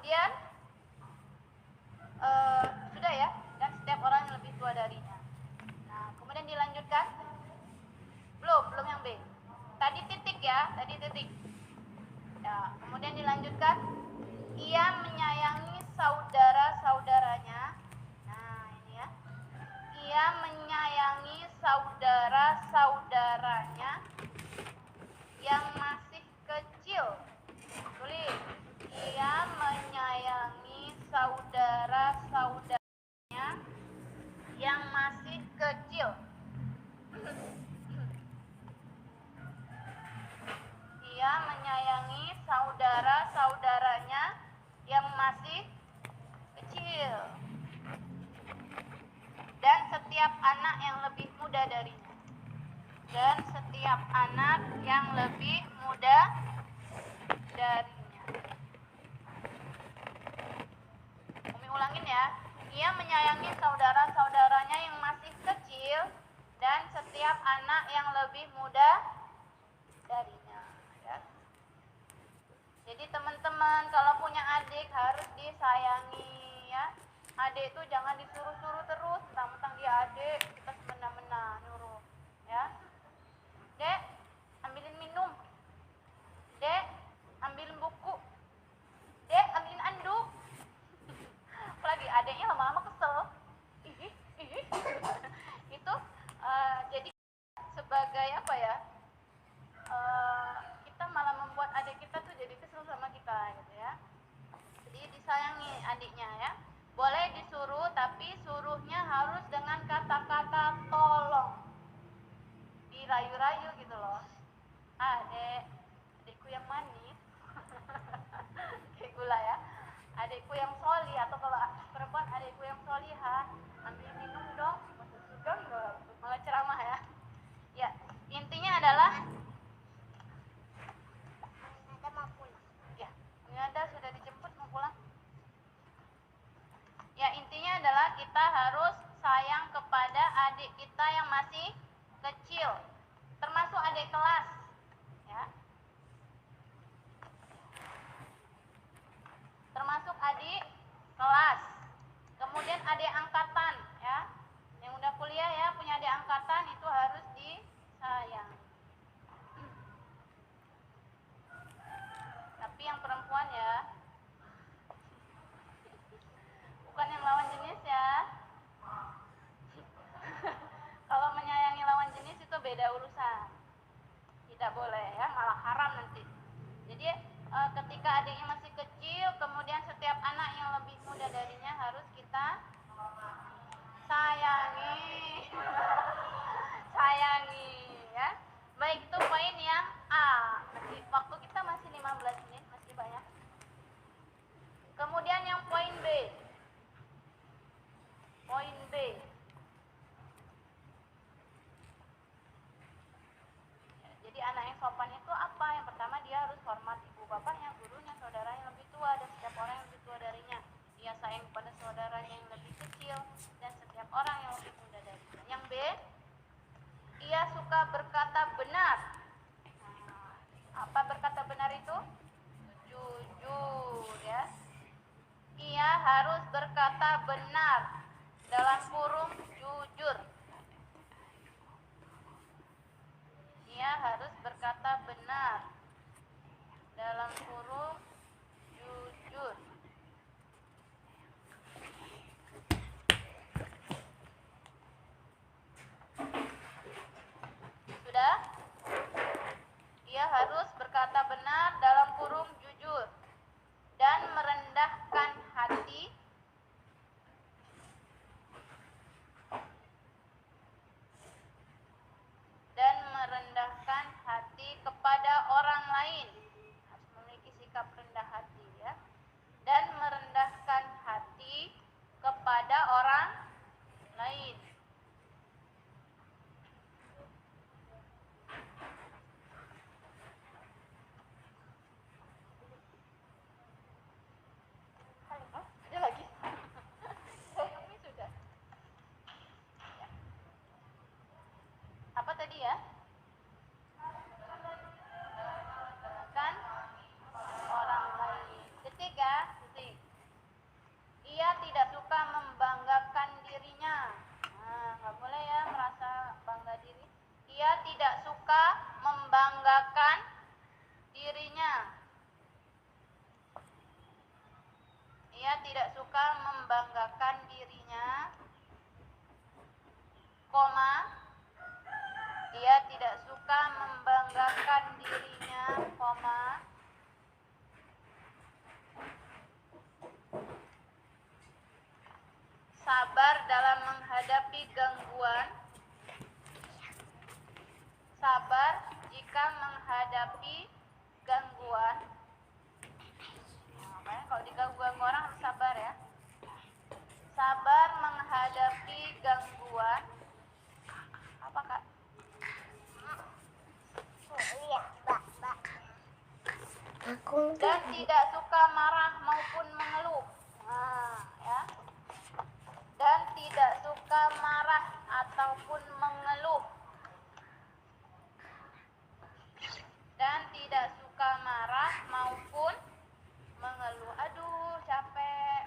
Kemudian sudah ya, dan setiap orang yang lebih tua darinya. Nah, kemudian dilanjutkan. Belum yang B. Tadi titik ya, tadi titik. Ya, kemudian dilanjutkan. Ia menyayangi saudara-saudaranya. Nah, ini ya. Ia menyayangi saudara-saudaranya yang masih kecil. Tulis. Ia menyayangi saudara-saudaranya yang masih kecil. Ia menyayangi saudara-saudaranya yang masih kecil. Dan setiap anak yang lebih muda darinya. Dan setiap anak yang lebih muda darinya. Umi ulangin ya. Ia menyayangi saudara-saudaranya yang masih kecil dan setiap anak yang lebih muda darinya. Ya. Jadi teman-teman kalau punya adik harus disayangi ya. Adik itu jangan disuruh-suruh terus, mentang-mentang dia adik kita semena-mena nyuruh. Ya. Dek, ambilin minum. Dek, ambilin buku. Dek, ambilin anduk. Apalagi adiknya lama-lama kesel. Itu jadi sebagai apa ya? Kita malah membuat adik kita tuh jadi kesel sama kita gitu ya. Jadi disayangi adiknya ya. Boleh disuruh tapi suruhnya harus dengan kata-kata tolong. Dirayu-rayu gitu loh. Adikku yang manis. Kayak gula ya. Adikku yang soli atau kalau perempuan adikku yang solihah, ambil minum dong. Sudah malah ceramah ya. Ya, intinya adalah ada mau pulang. Ya, ini ada sudah dijemput mau pulang. Ya, intinya adalah kita harus sayang kepada adik kita yang masih kecil, termasuk adik kelas. Ya. Termasuk adik kelas. Kemudian adik angkatan ya. Yang udah kuliah ya, punya adik angkatan itu harus disayang. Tapi yang perempuan ya, bukan yang lawan jenis ya. Kalau menyayangi lawan jenis itu beda urusan. Tidak boleh ya, malah haram nanti. Jadi ketika adiknya masih kecil, kemudian setiap anak yang lebih muda darinya harus kita sayangi. Sayangi ya. Baik, itu poin yang A. Waktu kita masih 15 menit, masih banyak. Kemudian yang poin B. Poin B. Jadi anak yang sopan itu apa? Yang pertama dia harus hormat ibu bapaknya, gurunya, saudaranya yang lebih tua dan setiap orang yang lebih tua darinya. Dia sayang kepada saudaranya yang lebih kecil dan setiap orang yang lebih muda darinya. Yang B, ia suka berkata benar. Apa berkata benar itu? Jujur ya. Ia harus berkata benar dalam kurung jujur. Ia harus berkata benar dalam kurung jujur. Sudah? Ia harus berkata benar dalam kurung jujur dan merendahkan hati kepada orang lain. Harus memiliki sikap rendah hati ya. Dan merendahkan hati kepada orang lain. Ada lagi? Ini sudah. Apa tadi ya? Kan orang lain. Detik ya, detik. ia tidak suka membanggakan dirinya, koma, ia tidak suka membanggakan dirinya, koma, sabar dalam menghadapi gangguan, sabar jika menghadapi gangguan. Makanya kalau diganggu orang harus sabar ya. Sabar menghadapi gangguan. Apa kak? Dan tidak suka marah maupun mengeluh. Nah, ya. Dan tidak suka marah ataupun mengeluh. Dan tidak suka marah maupun mengeluh. Aduh, capek.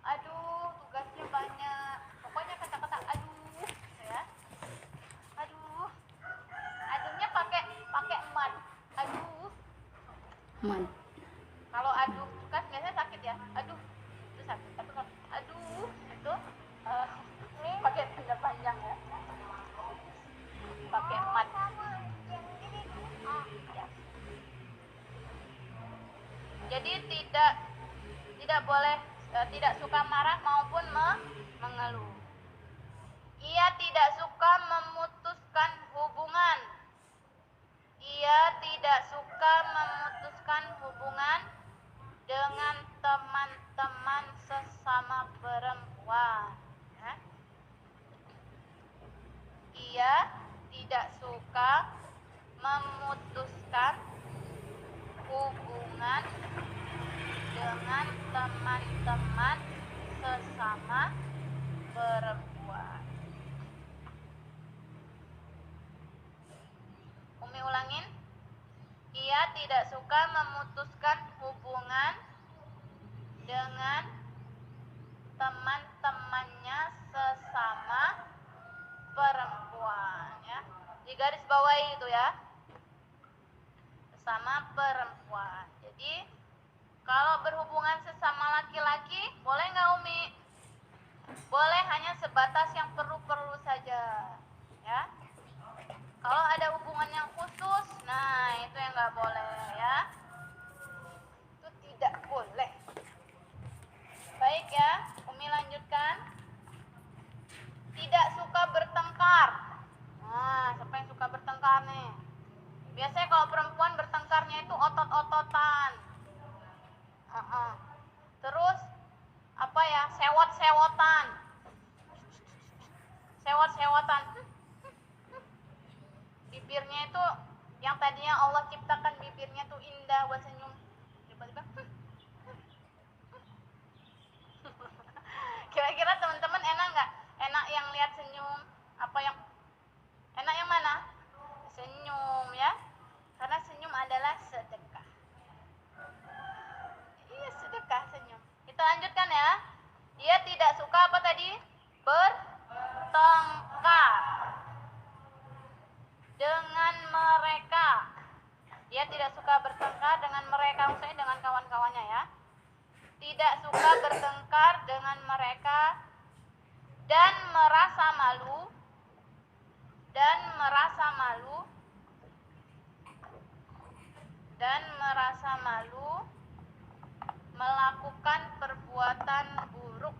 Aduh, tugasnya banyak. Pokoknya kata-kata aduh, ya. Aduh. Aduhnya pakai mad. Aduh. Mad. Kalau aduh kan biasanya sakit ya. Aduh, itu sakit. Tapi kalau aduh itu pakai benda panjang ya. Pakai mad. Ya. Jadi tidak boleh tidak suka marah maupun mengeluh. Ia tidak suka memutuskan hubungan. Ia tidak suka memutuskan hubungan dengan teman-teman sesama perempuan. Ya. Ia tidak suka memutuskan hubungan dengan teman-teman sesama perempuan. Umi ulangin. Ia tidak suka memutuskan hubungan dengan teman-temannya sesama perempuan ya. Di garis bawahi itu ya. Sesama perempuan. Jadi kalau berhubungan sesama laki-laki, boleh nggak Umi? Boleh, hanya sebatas yang perlu-perlu saja, ya. Kalau ada hubungan yang khusus, nah itu yang nggak boleh, ya. Itu tidak boleh. Baik ya, Umi lanjutkan. Tidak suka bertengkar. Nah, siapa yang suka bertengkar nih? Biasanya kalau perempuan bertengkarnya itu otot-ototan. Terus apa ya, sewot-sewotan, bibirnya itu yang tadinya Allah ciptakan bibirnya tuh indah buat senyum, tiba-tiba kira-kira teman-teman enak nggak? Enak yang lihat senyum? Apa yang enak, yang mana? Senyum ya, karena senyum adalah sedekah. Iya, sedekah senyum. Kita lanjutkan ya. Dia tidak suka apa tadi? Bertengkar dengan mereka. Dia tidak suka bertengkar dengan mereka, maksudnya dengan kawan-kawannya ya. Tidak suka bertengkar dengan mereka dan merasa malu melakukan perbuatan buruk.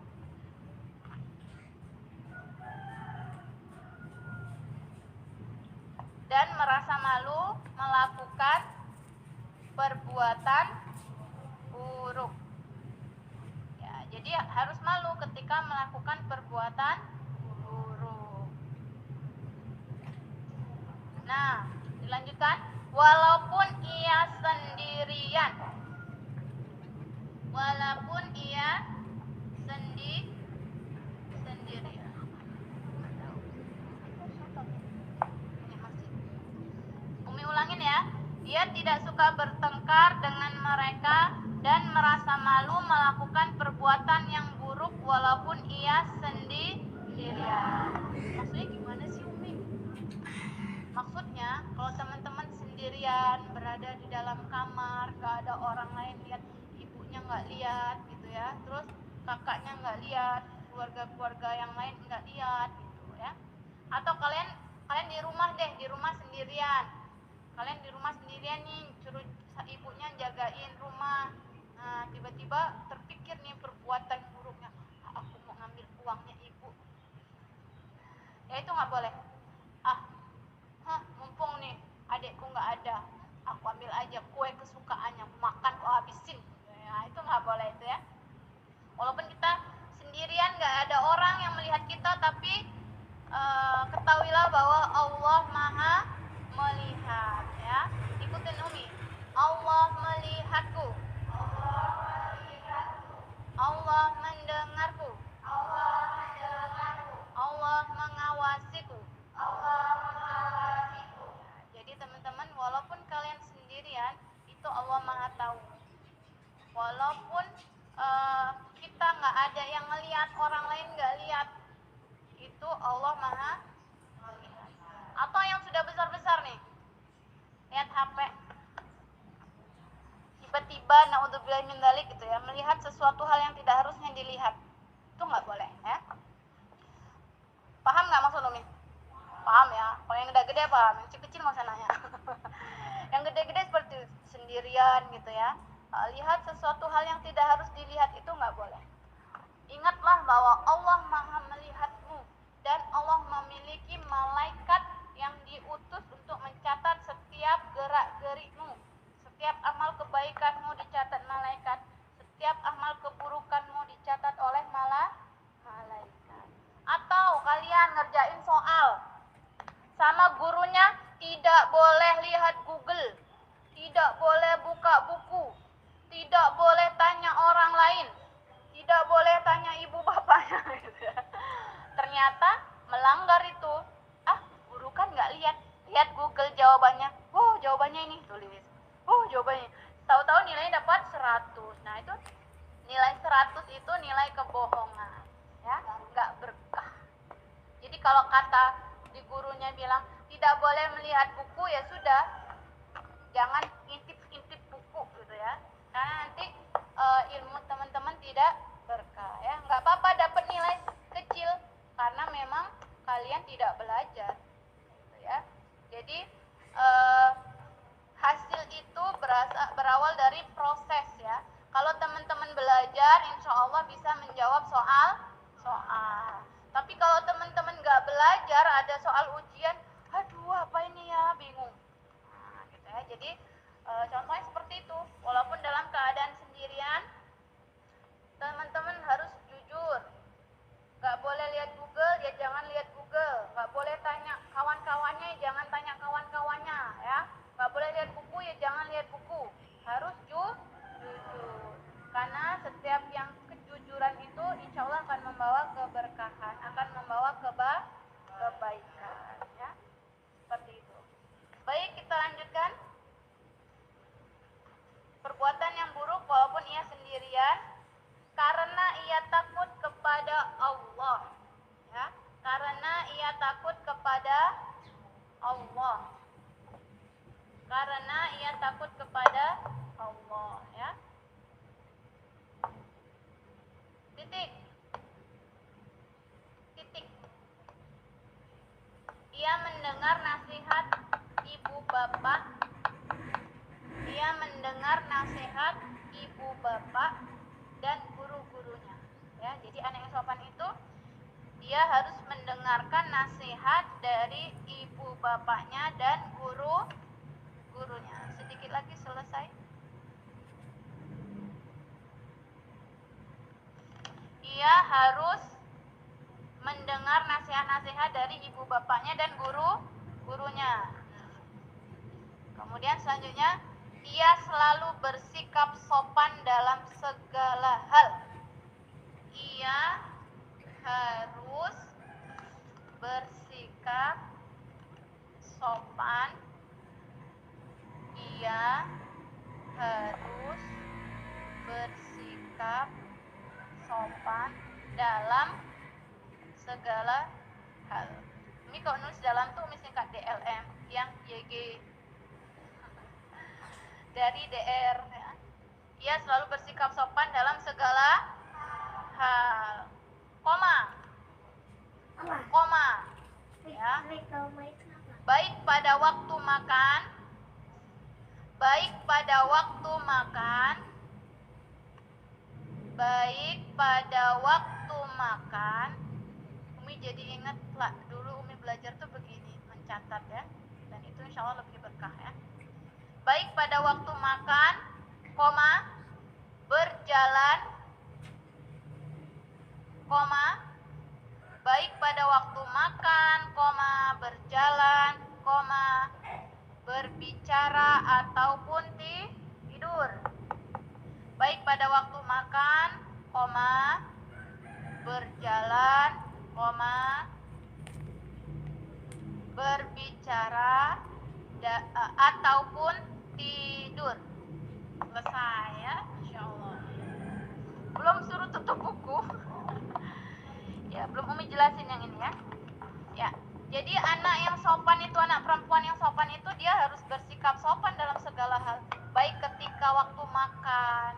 Dan merasa malu melakukan perbuatan buruk. Ya, jadi harus malu ketika melakukan perbuatan buruk. Nah, dilanjutkan. Walaupun ia sendirian. Sendirian. Umi ulangin ya. Dia tidak suka bertengkar dengan mereka dan merasa malu melakukan perbuatan yang buruk walaupun ia sendirian. Maksudnya gimana sih Umi? Maksudnya kalau teman-teman sendirian berada di dalam kamar, gak ada orang lain lihat, ibunya gak lihat gitu ya, terus kakaknya nggak lihat, keluarga-keluarga yang lain nggak lihat gitu ya. Atau kalian di rumah deh, di rumah sendirian. Kalian di rumah sendirian nih, suruh ibunya jagain rumah. Nah, tiba-tiba terpikir nih perbuatan buruknya, aku mau ngambil uangnya ibu. Ya itu nggak boleh. Mumpung nih adikku nggak ada, aku ambil aja kue kesukaannya, makan kok habisin. Ya itu nggak boleh itu ya. Walaupun kita sendirian, nggak ada orang yang melihat kita, tapi ketahuilah bahwa Allah Maha melihat ya. Ikutin Umi. Allah melihatku. Allah mendengarku. Allah mengawasiku. Jadi teman-teman, walaupun kalian sendirian, itu Allah Maha tahu. Walaupun kita nggak ada yang ngelihat, orang lain nggak lihat, itu Allah Maha melihat. Atau yang sudah besar-besar nih, lihat HP, tiba-tiba naudzubillah min dzalik gitu ya, melihat sesuatu hal yang tidak harusnya dilihat, itu nggak boleh ya. Paham nggak maksud Umi? Paham ya. Kalau yang gede-gede paham, yang kecil-kecil nggak usah nanya. Yang gede-gede seperti sendirian gitu ya, lihat sesuatu hal yang tidak harus dilihat, itu nggak boleh. Ingatlah bahwa Allah Maha melihatmu, dan Allah memiliki malaikat yang diutus untuk mencatat setiap gerak-gerikmu. Setiap amal kebaikanmu dicatat malaikat, setiap amal keburukanmu dicatat oleh malaikat. Atau kalian ngerjain soal sama gurunya, tidak boleh lihat Google, tidak boleh buka buku, tidak boleh tanya orang lain, tidak boleh tanya ibu bapaknya gitu ya. Ternyata melanggar itu. Guru kan nggak lihat Google jawabannya. Jawabannya ini, tulis. Jawabannya. Tahu-tahu nilainya dapat 100. Nah, itu nilai 100 itu nilai kebohongan. Ya, nggak berkah. Jadi kalau kata di gurunya bilang tidak boleh melihat buku, ya sudah, jangan ngintip-ngintip buku gitu ya, karena nanti ilmu teman-teman tidak berkah ya. Nggak apa-apa dapat nilai kecil karena memang kalian tidak belajar gitu ya. Jadi hasil itu berawal dari proses ya. Kalau teman-teman belajar, insya Allah bisa menjawab soal. Tapi kalau teman-teman nggak belajar, ada soal ujian, aduh apa ini ya, bingung. Nah, gitu ya. Jadi contohnya seperti itu. Walaupun dalam keadaan sendirian, teman-teman harus jujur. Nggak boleh lihat Google, ya jangan lihat Google. Nggak boleh tanya kawan-kawannya, ya jangan tanya kawan-kawannya ya. Nggak boleh lihat buku, ya jangan lihat buku. Harus jujur. Karena setiap yang kejujuran itu insya Allah akan membawa keberkahan, akan membawa kebaikan ya. Seperti itu. Baik, kita lanjutkan. Perbuatan yang buruk walaupun ia sendirian, karena ia takut kepada Allah ya. Karena ia takut kepada Allah. Karena ia takut kepada Allah ya. Titik. Ia mendengar nasihat ibu bapak. Ia mendengar nasihat ibu bapak dan guru-gurunya. Ya, jadi anak yang sopan itu dia harus mendengarkan nasihat dari ibu bapaknya dan guru-gurunya. Sedikit lagi selesai. Ia harus mendengar nasihat-nasihat dari ibu bapaknya dan guru-gurunya. Kemudian selanjutnya, ia selalu bersikap sopan dalam segala hal. Ia harus bersikap sopan. Ia harus bersikap sopan dalam segala hal. Ini kalau nulis dalam tuh mesti singkat DLM, yang YG dari DR ya. Ia selalu bersikap sopan dalam segala hal. Koma. Koma. Ya. Baik pada waktu makan. Baik pada waktu makan. Baik pada waktu makan. Umi jadi ingat lah, dulu Umi belajar tuh begini, mencatat ya. Dan itu insya Allah lebih berkah ya. Baik pada waktu makan, koma, berjalan, koma, baik pada waktu makan, koma, berjalan, koma, berbicara ataupun tidur. Baik pada waktu makan, koma, berjalan, koma, berbicara ataupun tidur. Selesai ya, insya Allah. Belum suruh tutup buku. Ya, belum Umi jelasin yang ini ya. Ya, jadi anak yang sopan itu, anak perempuan yang sopan itu dia harus bersikap sopan dalam segala hal. Baik ketika waktu makan.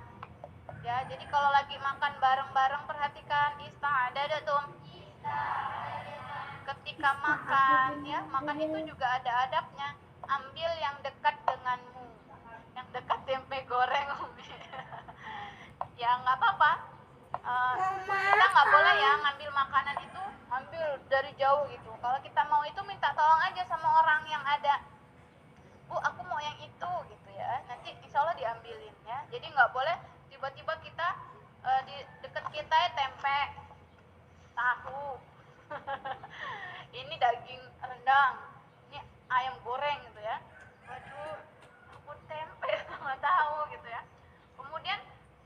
Ya, jadi kalau lagi makan bareng-bareng perhatikan ista'adatum. Ketika makan ya, makan itu juga ada adabnya. Ambil yang dekat denganmu. Yang dekat tempe goreng Umi. Ya nggak apa-apa. Kita nggak boleh ya ngambil makanan itu ambil dari jauh gitu. Kalau kita mau itu minta tolong aja sama orang yang ada. Bu, aku mau yang itu gitu ya. Nanti insya Allah diambilin ya. Jadi nggak boleh tiba-tiba kita di dekat kita ya tempe, tahu, ini daging rendang, ini ayam goreng gitu ya. Waduh, aku tempe sama tahu gitu ya. Kemudian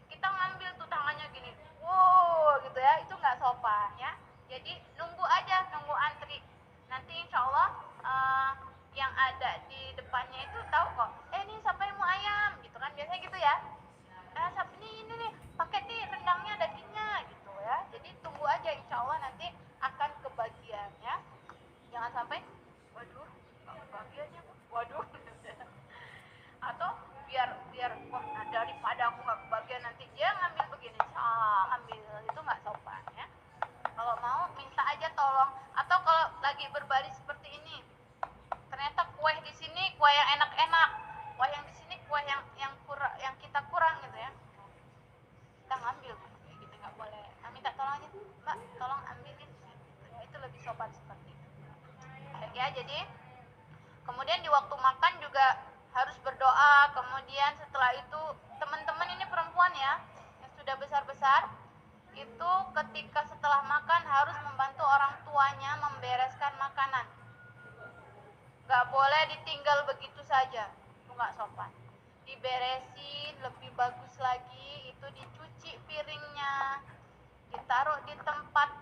kita ngambil tuh tangannya gini, wow gitu ya, itu nggak sopan ya. Jadi nunggu aja, nunggu antri. Nanti insya Allah yang ada di depannya itu tahu kok. Ini siapa yang mau ayam gitu kan, biasanya gitu ya. Siapa ini nih, pakai nih rendangnya, dagingnya gitu ya. Jadi tunggu aja, insya Allah nanti akan kebagian ya. Jangan sampai, waduh, nggak kebagiannya, waduh. Atau biar wah, daripada aku nggak kebagian nanti dia ngambil begini, ambil, itu nggak sopan ya. Kalau mau minta aja tolong. Atau kalau lagi berbaris seperti ini, ternyata kue di sini kue yang enak-enak, kue yang di sini kue yang yang kita kurang gitu ya, kita ngambil gitu, nggak boleh. Minta tolong aja, Mbak, tolong ambilin gitu. Ya, itu lebih sopan seperti itu ya. Jadi kemudian di waktu makan juga harus berdoa. Kemudian setelah itu teman-teman ini perempuan ya yang sudah besar-besar itu ketika setelah makan harus membantu orang tuanya membereskan makanan. Gak boleh ditinggal begitu saja, itu gak sopan. Diberesin, lebih bagus lagi itu dicuci piringnya, ditaruh di tempat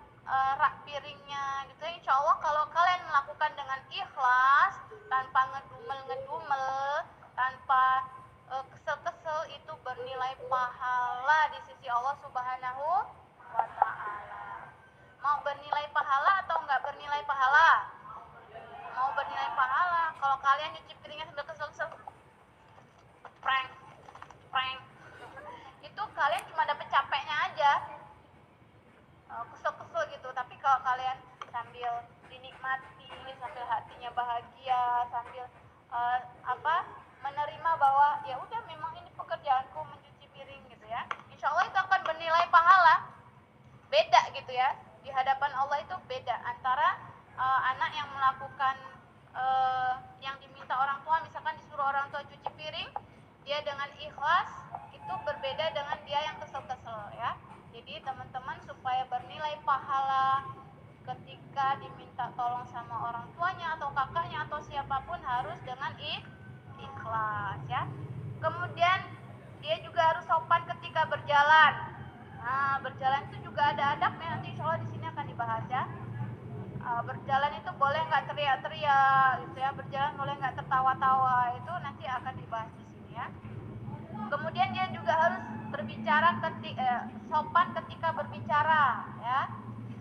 rak piringnya gitu. Insya Allah kalau kalian melakukan dengan ikhlas, tanpa ngedumel, tanpa kesel-kesel, itu bernilai pahala di sisi Allah Subhanahu wa Ta'ala. Mau bernilai pahala atau nggak bernilai pahala? Mau bernilai pahala. Kalau kalian nyuci piringnya sambil kesel-kesel, prank, itu kalian cuma dapet capeknya aja, kesel-kesel gitu. Tapi kalau kalian sambil dinikmati, sambil hatinya bahagia, sambil menerima bahwa ya udah memang ini pekerjaanku mencuci piring gitu ya, insya Allah itu akan bernilai pahala. Beda gitu ya, di hadapan Allah itu beda antara anak yang melakukan yang diminta orang tua, misalkan disuruh orang tua cuci piring, dia dengan ikhlas, itu berbeda dengan dia yang kesel-kesel ya. Jadi teman-teman supaya bernilai pahala ketika diminta tolong sama orang tuanya atau kakaknya atau siapapun harus dengan ikhlas ya. Kemudian dia juga harus sopan ketika berjalan. Nah, berjalan itu juga ada adabnya, nanti insya Allah di sini akan dibahas ya. Berjalan itu boleh nggak teriak-teriak gitu ya, berjalan boleh nggak tertawa-tawa, itu nanti akan dibahas di sini ya. Kemudian dia juga harus berbicara sopan ketika berbicara ya.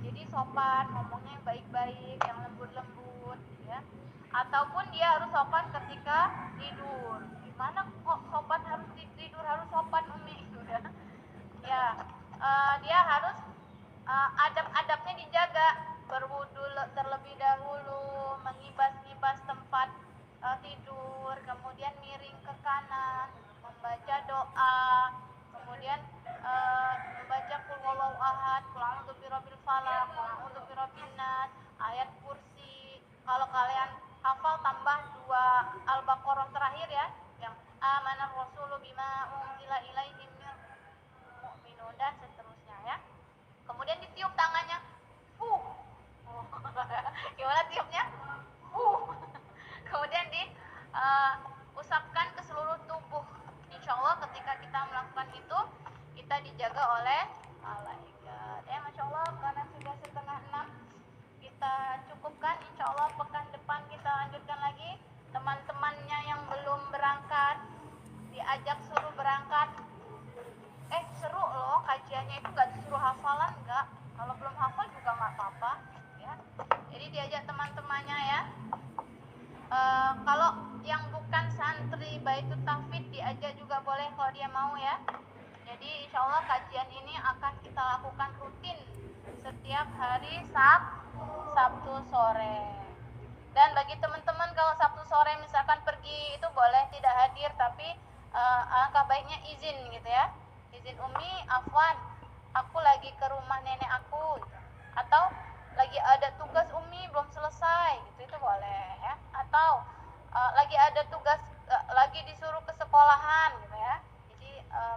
Jadi sopan, ngomongnya yang baik-baik, yang lembut-lembut ya. Ataupun dia harus sopan ketika tidur. Gimana kok sopan harus tidur, harus sopan Umi gitu ya. Ya, dia harus adab-adabnya dijaga, berwudu terlebih dahulu, mengibas-ngibas tempat tidur, kemudian miring ke kanan, membaca doa, kemudian membaca qul huwallahu ahad, qul a'udzu birabbil falaq, qul a'udzu birabbin nas, ayat kursi. Kalau kalian hafal tambah 2 Al-Baqarah terakhir ya, yang amanar rasulu bima unzila ilaihi mir mu'minun dan seterusnya ya. Kemudian ditiup tangannya. Gimana tiupnya? Kemudian diusapkan ke seluruh tubuh. Insya Allah ketika kita melakukan itu, kita dijaga oleh malaikat. Masya Allah, karena sudah 5:30, kita cukupkan. Insya Allah pekan depan kita lanjutkan lagi. Teman-temannya yang belum berangkat, diajak suruh berangkat. Seru loh kajiannya, itu gak disuruh hafalan, enggak. Kalau belum hafal juga gak apa-apa ya. Jadi diajak teman-temannya ya. Kalau yang bukan santri Baitul Tahfidz diajak juga boleh kalau dia mau ya. Jadi insya Allah kajian ini akan kita lakukan rutin setiap hari Sabtu sore. Dan bagi teman-teman kalau Sabtu sore misalkan pergi itu boleh tidak hadir, tapi alangkah baiknya izin gitu ya. Izin Umi, afwan, aku lagi ke rumah nenek aku, atau lagi ada tugas Umi belum selesai gitu, itu boleh ya. Atau lagi ada tugas, lagi disuruh ke sekolahan gitu ya. Jadi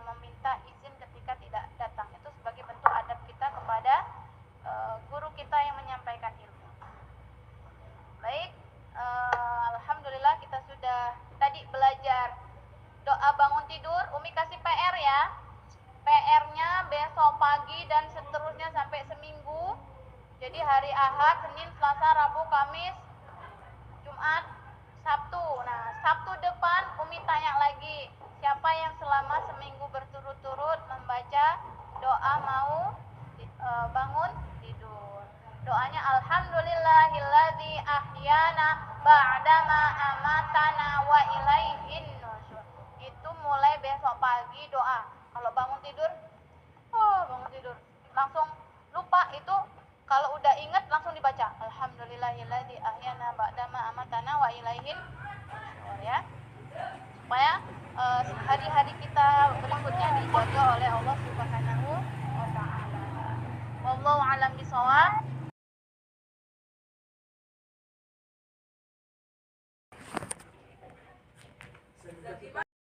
meminta izin ketika tidak datang, itu sebagai bentuk adab kita kepada guru kita yang menyampaikan ilmu. Baik, alhamdulillah kita sudah tadi belajar doa bangun tidur. Umi kasih PR ya. PR-nya besok pagi dan seterusnya sampai seminggu. Jadi hari Ahad, Senin, Selasa, Rabu, Kamis, Jumat, Sabtu. Nah, Sabtu depan Umi tanya lagi, siapa yang selama seminggu berturut-turut membaca doa mau bangun tidur. Doanya alhamdulillahilladzi ahyana ba'dama amatana wa ilaihin nusyur. Itu mulai besok pagi doa. Kalau bangun tidur langsung lupa, itu kalau udah ingat langsung dibaca alhamdulillahilladzi ahyana ba'dama amatana wa ilaihin nusyur ya. Supaya hari-hari kita berikutnya dijaga oleh Allah Subhanahu wa taala. Wallahu a'lam bishawab.